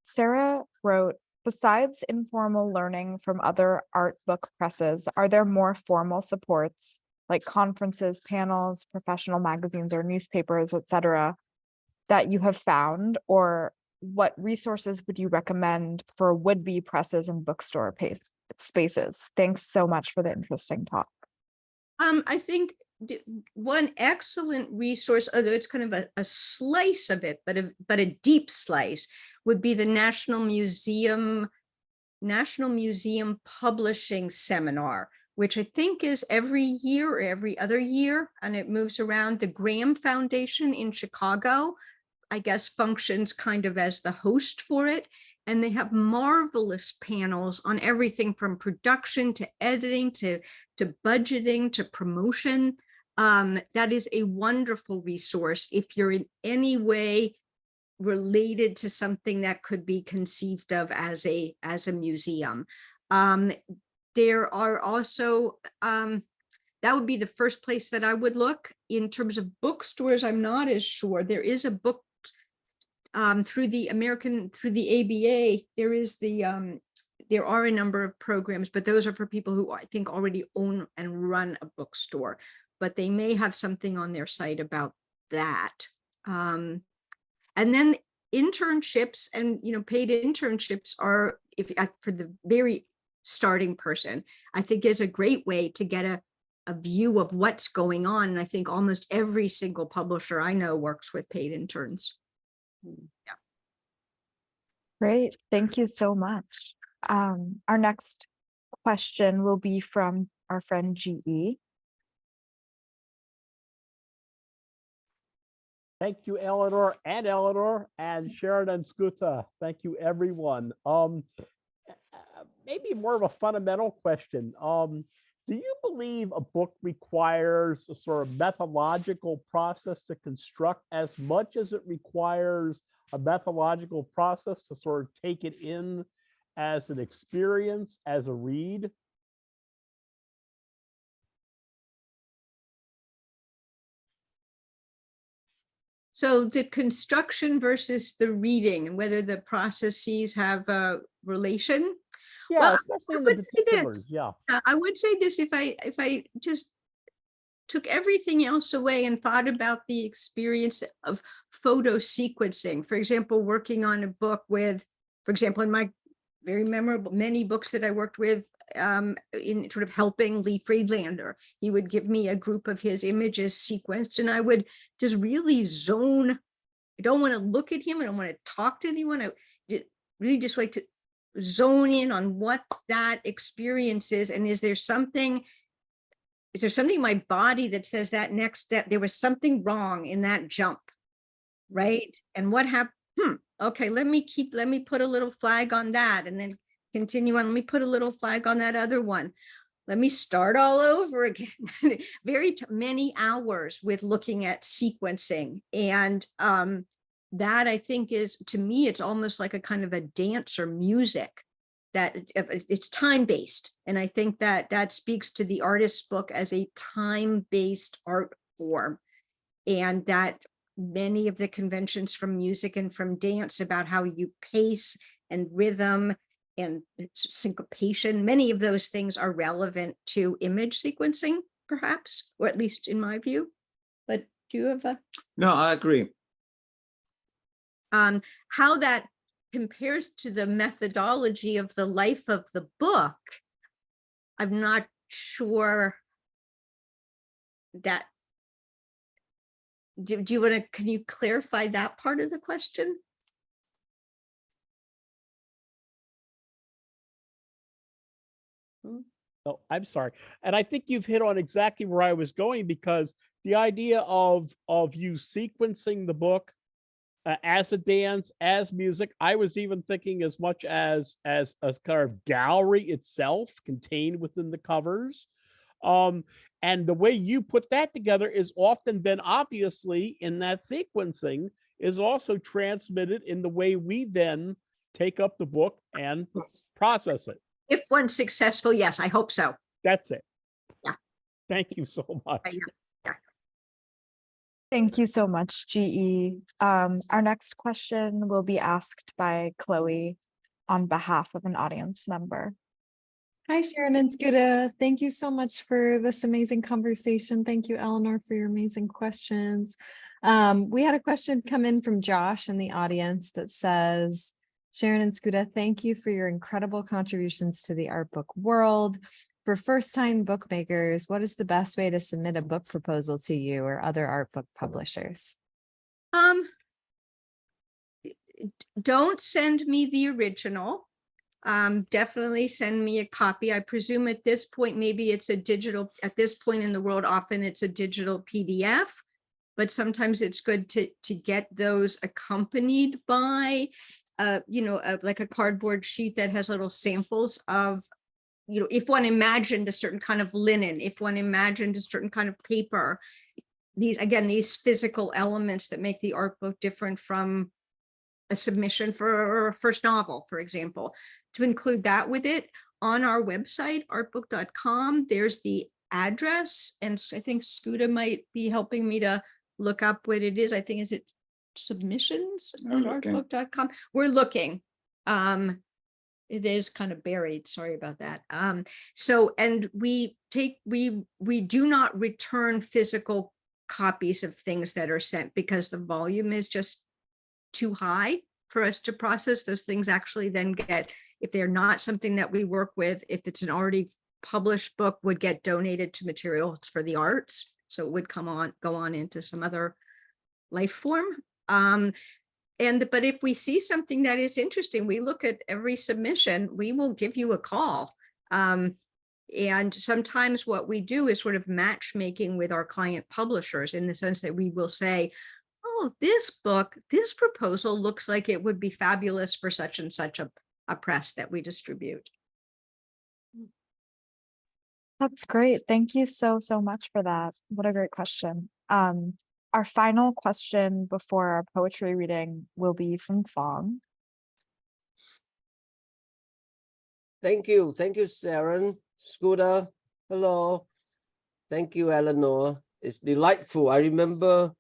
Sarah wrote, besides informal learning from other art book presses, are there more formal supports like conferences, panels, professional magazines or newspapers, etc., that you have found? Or what resources would you recommend for would-be presses and bookstore spaces? Thanks so much for the interesting talk. I think one excellent resource, although it's kind of a slice of it, but a deep slice, would be the National Museum Publishing Seminar, which I think is every year or every other year, and it moves around. The Graham Foundation in Chicago, I guess, functions kind of as the host for it. And they have marvelous panels on everything from production to editing to budgeting to promotion. That is a wonderful resource if you're in any way related to something that could be conceived of as a museum. There are also, that would be the first place that I would look. In terms of bookstores, I'm not as sure. There is a book through the ABA, there are a number of programs, but those are for people who I think already own and run a bookstore, but they may have something on their site about that. And then internships and paid internships are, for the very starting person, I think is a great way to get a view of what's going on. And I think almost every single publisher I know works with paid interns. Yeah. Great, thank you so much. Our next question will be from our friend GE. Thank you, Eleanor and Sharon and Skuta. Thank you, everyone. Maybe more of a fundamental question. Do you believe a book requires a sort of methodological process to construct as much as it requires a methodological process to sort of take it in as an experience, as a read? So the construction versus the reading, and whether the processes have a relation? Yeah, well, especially in the particulars. Yeah, I would say this: if I just took everything else away and thought about the experience of photo sequencing, for example, working on a book with, for example, in my very memorable many books that I worked with, in sort of helping Lee Friedlander, he would give me a group of his images sequenced, and I would just really zone. I don't want to look at him. I don't want to talk to anyone. I really just like to zone in on what that experience is. And is there something in my body that says that there was something wrong in that jump, right? And what happened? Okay, let me put a little flag on that, and then continue on. Let me put a little flag on that other one. Let me start all over again. Many hours with looking at sequencing. And that, I think, is, to me, it's almost like a kind of a dance or music, that it's time-based. And I think that speaks to the artist's book as a time-based art form. And that many of the conventions from music and from dance about how you pace and rhythm and syncopation, many of those things are relevant to image sequencing, perhaps, or at least in my view. But do you have a? No, I agree. How that compares to the methodology of the life of the book, I'm not sure that. Do you want to, can you clarify that part of the question? Oh, I'm sorry. And I think you've hit on exactly where I was going, because the idea of you sequencing the book as a dance, as music, I was even thinking as much as a kind of gallery itself contained within the covers. And the way you put that together is often then obviously in that sequencing is also transmitted in the way we then take up the book and process it. If one's successful, yes, I hope so. That's it. Yeah. Thank you so much. Thank you so much, GE. Our next question will be asked by Chloe on behalf of an audience member. Hi, Sharon and Skuta. Thank you so much for this amazing conversation. Thank you, Eleanor, for your amazing questions. We had a question come in from Josh in the audience that says, Sharon and Skuta, thank you for your incredible contributions to the art book world. For first-time bookmakers, what is the best way to submit a book proposal to you or other art book publishers? Don't send me the original. Definitely send me a copy. I presume at this point, maybe it's a digital, at this point in the world, often it's a digital PDF, but sometimes it's good to get those accompanied by like a cardboard sheet that has little samples of, if one imagined a certain kind of linen, if one imagined a certain kind of paper, these physical elements that make the art book different from a submission for a first novel, for example, to include that with it on our website, artbook.com. There's the address, and I think Skuta might be helping me to look up what it is. I think, is it submissions at artbook.com? We're looking. It is kind of buried. Sorry about that. And we do not return physical copies of things that are sent because the volume is just too high for us to process. Those things actually then get, if they're not something that we work with, if it's an already published book, would get donated to materials for the arts. So it would go on into some other life form. But if we see something that is interesting, we look at every submission, we will give you a call. And sometimes what we do is sort of matchmaking with our client publishers, in the sense that we will say, oh, this proposal looks like it would be fabulous for such and such a press that we distribute. That's great. Thank you so much for that. What a great question. Our final question before our poetry reading will be from Fong. Thank you, Sharon. Skuta, hello. Thank you, Eleanor. It's delightful. I remember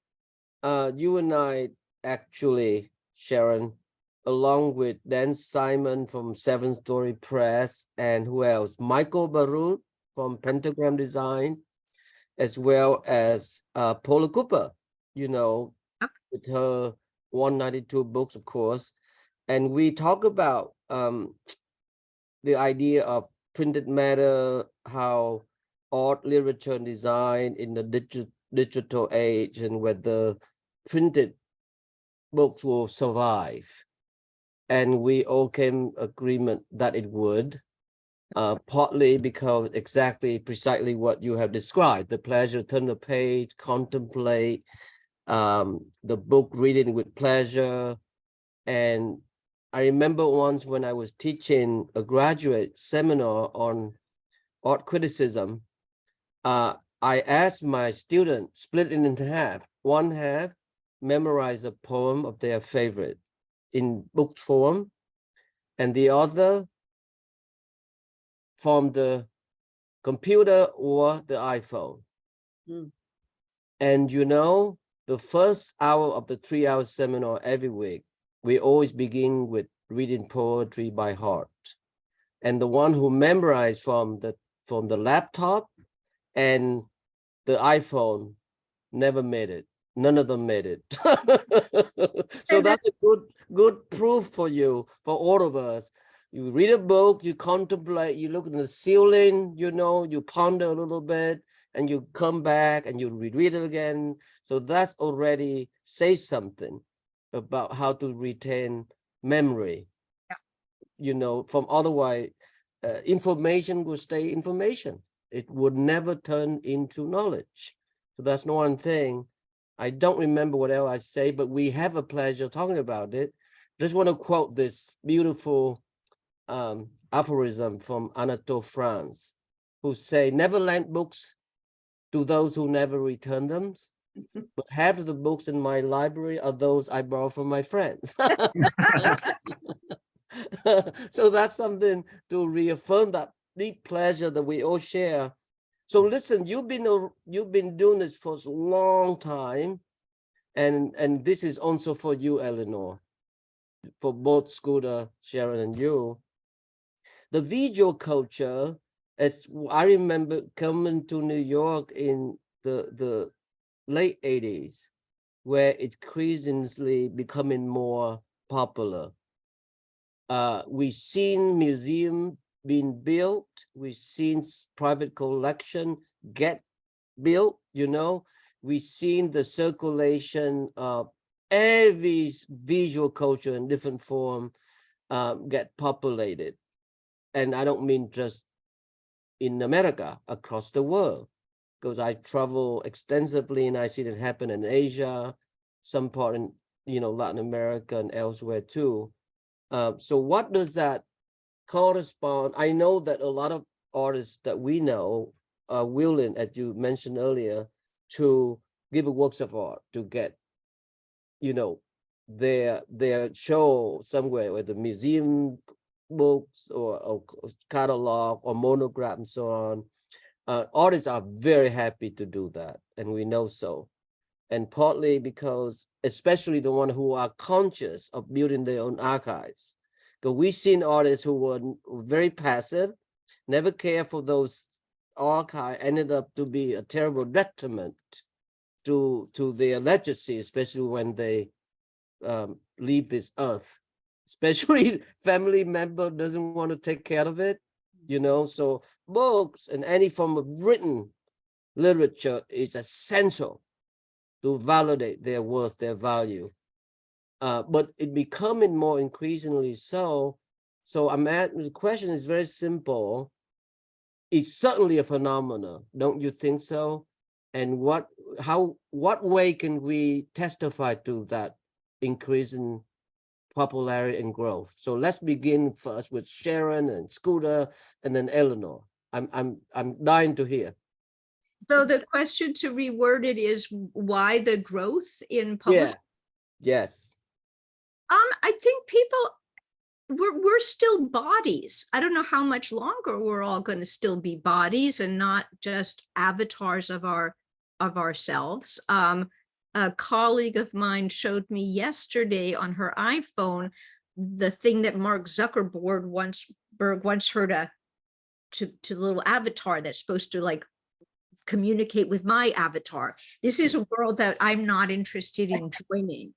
you and I actually, Sharon, along with Dan Simon from 7 Story Press, and who else? Michael Baroud from Pentagram Design, as well as Paula Cooper, with her 192 books, of course. And we talk about the idea of printed matter, how art, literature, and design in the digital age, and whether printed books will survive. And we all came agreement that it would, partly because precisely what you have described, the pleasure, turn the page, contemplate, the book, reading with pleasure. And I remember once when I was teaching a graduate seminar on art criticism, I asked my students, split it in half. One half memorize a poem of their favorite in book form, and the other from the computer or the iPhone. And the first hour of the 3-hour seminar every week, we always begin with reading poetry by heart. And the one who memorized from the laptop and the iPhone never made it. none of them made it. So that's a good proof for you, for all of us. You read a book, you contemplate, you look at the ceiling, you know, you ponder a little bit, and you come back and you reread it again. So that's already says something about how to retain memory. Yeah. You know, from otherwise, information will stay information. It would never turn into knowledge. So that's one thing. I don't remember what else I say, but we have a pleasure talking about it. Just want to quote this beautiful aphorism from Anatole France, who say, never lend books to those who never return them, but half of the books in my library are those I borrow from my friends. So that's something to reaffirm that deep pleasure that we all share. So listen, you've been doing this for a long time, and this is also for you, Eleanor, for both Skuta, Sharon, and you. The visual culture, as I remember coming to New York in the late 80s, where it's increasingly becoming more popular. We've seen museum being built, we've seen private collection get built, you know, we've seen the circulation of every visual culture in different form get populated. And I don't mean just in America, across the world, because I travel extensively and I see it happen in Asia, some part in, you know, Latin America and elsewhere too. So what does that correspond? I know that a lot of artists that we know are willing, as you mentioned earlier, to give works of art to get, you know, their show somewhere, whether museum books or catalog or monograph and so on. Artists are very happy to do that, and we know so. And partly because, especially the one who are conscious of building their own archives, because we've seen artists who were very passive, never care for those archives, ended up to be a terrible detriment to their legacy, especially when they leave this earth. Especially family member doesn't want to take care of it, you know. So books and any form of written literature is essential to validate their worth, their value. But it becoming more increasingly so. So the question is very simple. It's certainly a phenomenon, don't you think so? And what way can we testify to that increasing popularity and growth? So let's begin first with Sharon and Skuta, and then Eleanor. I'm dying to hear. So the question, to reword it, is why the growth in publishing? Yeah. Yes. I think people, we're still bodies. I don't know how much longer we're all going to still be bodies and not just avatars of ourselves. A colleague of mine showed me yesterday on her iPhone the thing that Mark Zuckerberg once heard to the little avatar that's supposed to like communicate with my avatar. This is a world that I'm not interested in joining.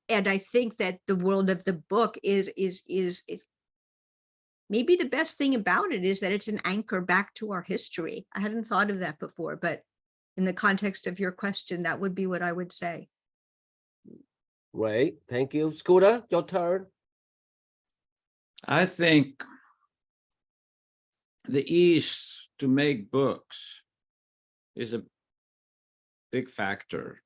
And I think that the world of the book is maybe the best thing about it is that it's an anchor back to our history. I hadn't thought of that before, but in the context of your question, that would be what I would say. Great, thank you. Skuta, your turn. I think the ease to make books is a big factor.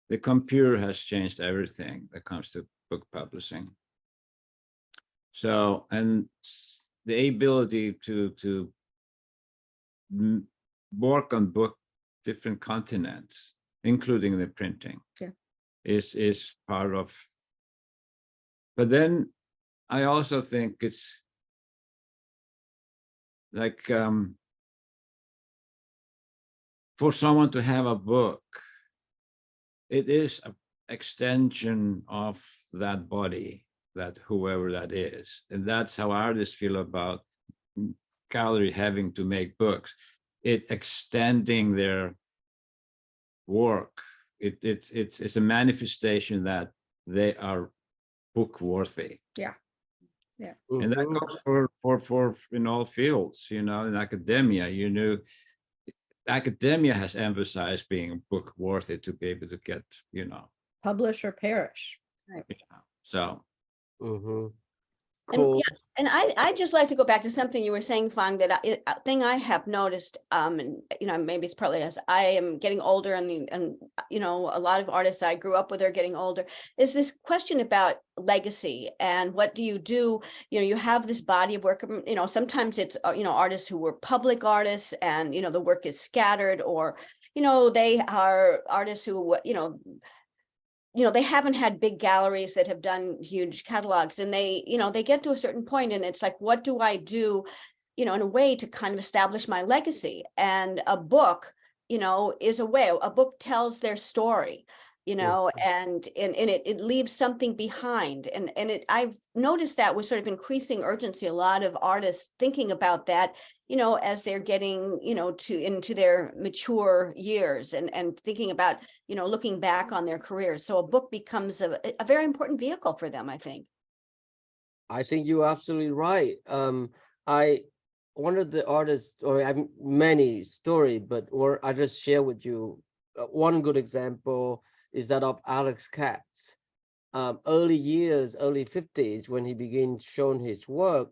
The computer has changed everything that comes to book publishing. So, and the ability to work on book different continents, including the printing, is part of. But then I also think it's like for someone to have a book, it is an extension of that body, that whoever that is. And that's how artists feel about gallery having to make books. It extending their work, it's a manifestation that they are book worthy. And that Mhm. goes for in all fields, in academia, academia has emphasized being book worthy to be able to get, Publish or perish. so. Mhm. And Cool. yes, and I just like to go back to something you were saying, Fang, that a thing I have noticed, and maybe it's partly as I am getting older, and a lot of artists I grew up with are getting older, is this question about legacy and what do? You have this body of work. Sometimes it's artists who were public artists, and the work is scattered, or they are artists who they haven't had big galleries that have done huge catalogs, and they get to a certain point and it's like, what do I do, in a way to kind of establish my legacy? And a book, is a way. A book tells their story, and it leaves something behind. And I've noticed that with sort of increasing urgency, a lot of artists thinking about that, as they're getting, into their mature years, and thinking about, looking back on their careers. So a book becomes a very important vehicle for them, I think. I think you're absolutely right. One of the artists, or many story, but I just share with you one good example is that of Alex Katz. Early years, early 50s, when he began showing his work,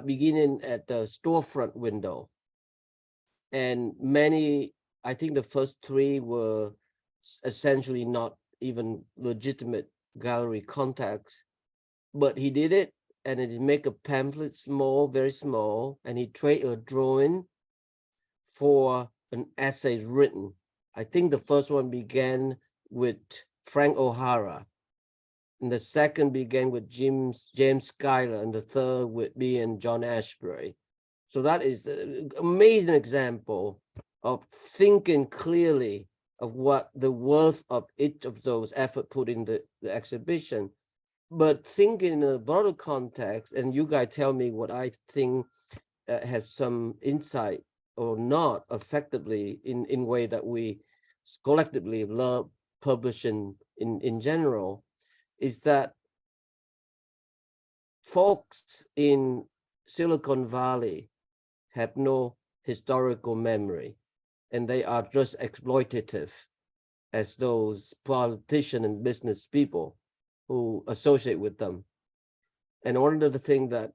beginning at the storefront window. And I think the first three were essentially not even legitimate gallery contacts, but he did it, and he make a pamphlet small, very small, and he trade a drawing for an essay written. I think the first one began with Frank O'Hara, and the second began with James Schuyler, and the third with me and John Ashbery. So that is an amazing example of thinking clearly of what the worth of each of those effort put in the exhibition, but thinking in a broader context. And you guys tell me what I think have some insight or not effectively in way that we collectively love publishing in general, is that folks in Silicon Valley have no historical memory, and they are just exploitative as those politicians and business people who associate with them. And one of the things that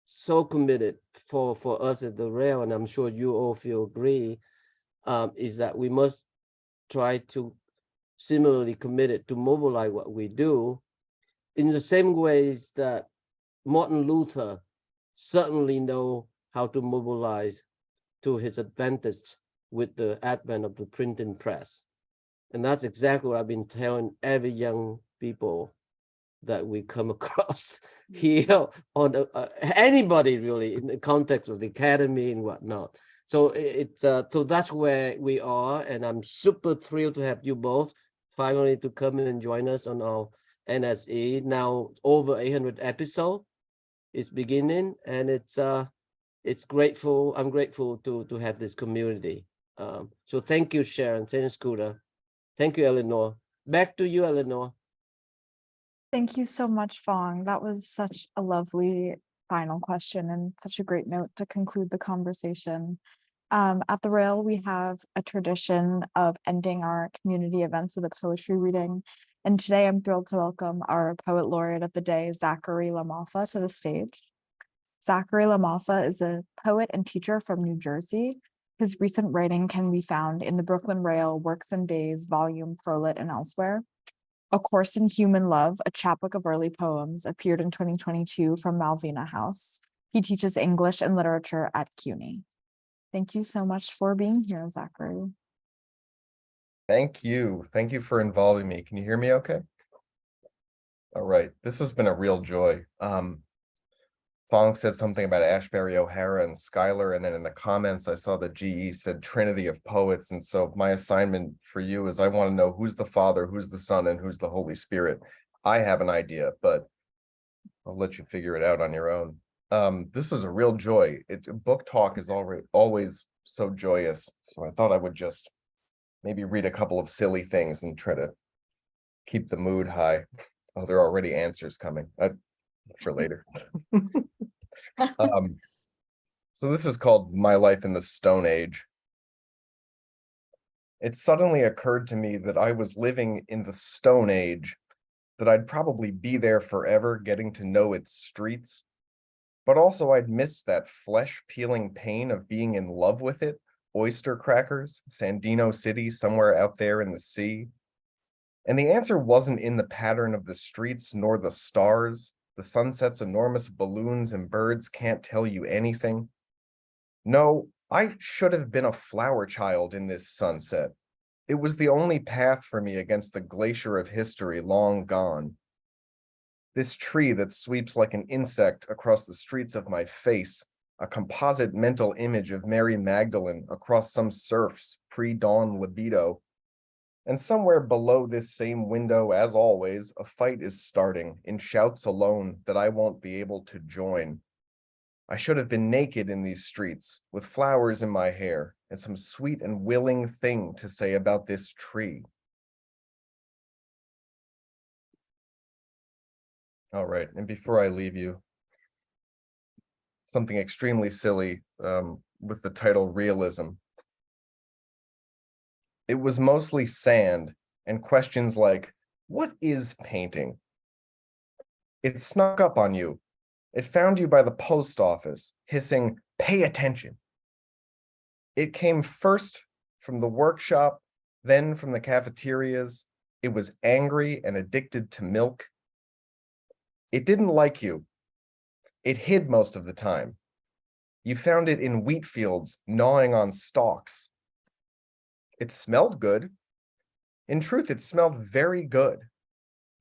so committed for us at the Rail, and I'm sure you all feel agree, is that we must try to similarly committed to mobilize what we do in the same ways that Martin Luther certainly know how to mobilize to his advantage with the advent of the printing press. And that's exactly what I've been telling every young people that we come across here on anybody really in the context of the academy and whatnot. So so that's where we are, and I'm super thrilled to have you both finally to come and join us on our NSE. Now over 800 episodes is beginning, and it's grateful. I'm grateful to have this community. So thank you, Sharon. Thank you, Skuta. Thank you, Eleanor. Back to you, Eleanor. Thank you so much, Fong. That was such a lovely final question and such a great note to conclude the conversation. At the Rail, we have a tradition of ending our community events with a poetry reading. And today I'm thrilled to welcome our poet laureate of the day, Zachary LaMalfa, to the stage. Zachary LaMalfa is a poet and teacher from New Jersey. His recent writing can be found in the Brooklyn Rail Works and Days volume Prolet and elsewhere. A Course in Human Love, a chapbook of early poems, appeared in 2022 from Malvina House. He teaches English and literature at CUNY. Thank you so much for being here, Zachary. Thank you. Thank you for involving me. Can you hear me okay? All right. This has been a real joy. Fong said something about Ashbery, O'Hara, and Schuyler, and then in the comments I saw that GE said Trinity of Poets, and so my assignment for you is I want to know who's the Father, who's the Son, and who's the Holy Spirit. I have an idea, but I'll let you figure it out on your own. This was a real joy. Book talk is always so joyous, so I thought I would just maybe read a couple of silly things and try to keep the mood high. Oh, there are already answers coming for later. So this is called My Life in the Stone Age. It suddenly occurred to me that I was living in the Stone Age, that I'd probably be there forever getting to know its streets, but also I'd miss that flesh-peeling pain of being in love with it, oyster crackers, Sandino City somewhere out there in the sea. And the answer wasn't in the pattern of the streets nor the stars, the sunset's enormous balloons and birds can't tell you anything. No, I should have been a flower child in this sunset. It was the only path for me against the glacier of history long gone. This tree that sweeps like an insect across the streets of my face, a composite mental image of Mary Magdalene across some surf's pre-dawn libido. And somewhere below this same window, as always, a fight is starting in shouts alone that I won't be able to join. I should have been naked in these streets with flowers in my hair and some sweet and willing thing to say about this tree. All right, and before I leave you, something extremely silly with the title Realism. It was mostly sand and questions like, what is painting? It snuck up on you. It found you by the post office, hissing, pay attention. It came first from the workshop, then from the cafeterias. It was angry and addicted to milk. It didn't like you. It hid most of the time. You found it in wheat fields, gnawing on stalks. It smelled good. In truth, it smelled very good.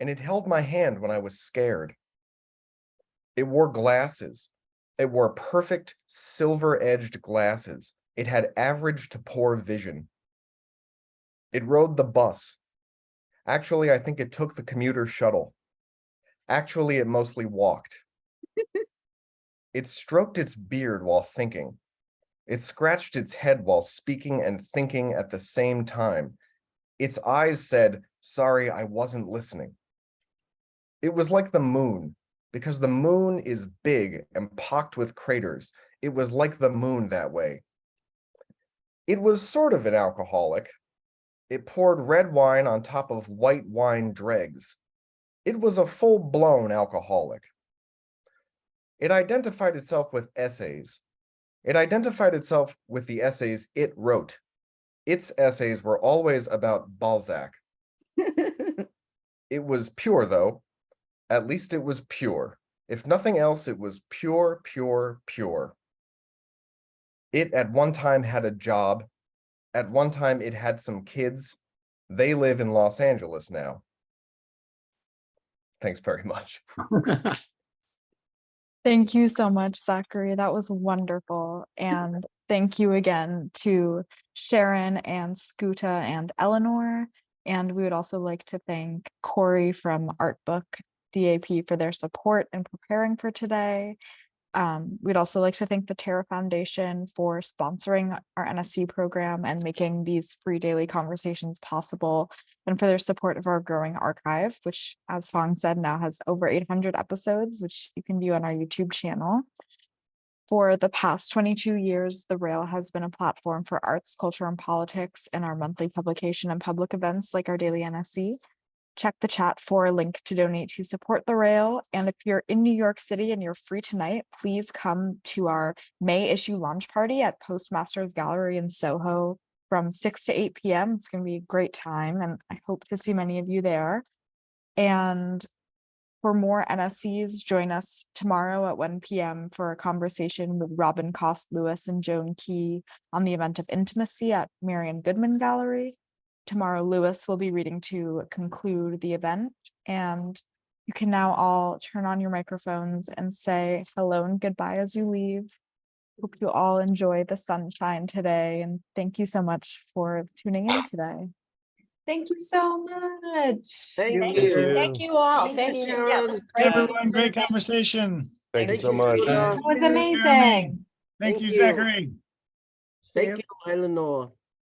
And it held my hand when I was scared. It wore glasses. It wore perfect silver-edged glasses. It had average to poor vision. It rode the bus. Actually, I think it took the commuter shuttle. Actually, it mostly walked. It stroked its beard while thinking. It scratched its head while speaking and thinking at the same time. Its eyes said, sorry, I wasn't listening. It was like the moon, because the moon is big and pocked with craters. It was like the moon that way. It was sort of an alcoholic. It poured red wine on top of white wine dregs. It was a full-blown alcoholic. It identified itself with essays. It identified itself with the essays it wrote. Its essays were always about Balzac. It was pure, though. At least it was pure. If nothing else, it was pure, pure, pure. It at one time had a job. At one time, it had some kids. They live in Los Angeles now. Thanks very much. Thank you so much, Zachary. That was wonderful. And thank you again to Sharon and Skuta and Eleanor. And we would also like to thank Corey from Artbook, D.A.P, for their support in preparing for today. We'd also like to thank the Terra Foundation for sponsoring our NSE program and making these free daily conversations possible, and for their support of our growing archive, which, as Fong said, now has over 800 episodes, which you can view on our YouTube channel. For the past 22 years, the Rail has been a platform for arts, culture, and politics in our monthly publication and public events like our daily NSE. Check the chat for a link to donate to support the Rail. And if you're in New York City and you're free tonight, please come to our May issue launch party at Postmasters Gallery in Soho from 6 to 8 p.m. It's going to be a great time, and I hope to see many of you there. And for more NSEs, join us tomorrow at 1 p.m. for a conversation with Robin Cost-Lewis and Joan Key on the event of Intimacy at Marian Goodman Gallery. Tomorrow, Lewis will be reading to conclude the event, and you can now all turn on your microphones and say hello and goodbye as you leave. Hope you all enjoy the sunshine today, and thank you so much for tuning in today. Thank you so much. Thank you. you. Thank you all. Thank you. Yeah, it was great. Everyone, great conversation. Thank you Thank so you, much. Skuta. That was amazing. Thank you, you. Zachary. Thank you, Eleanor.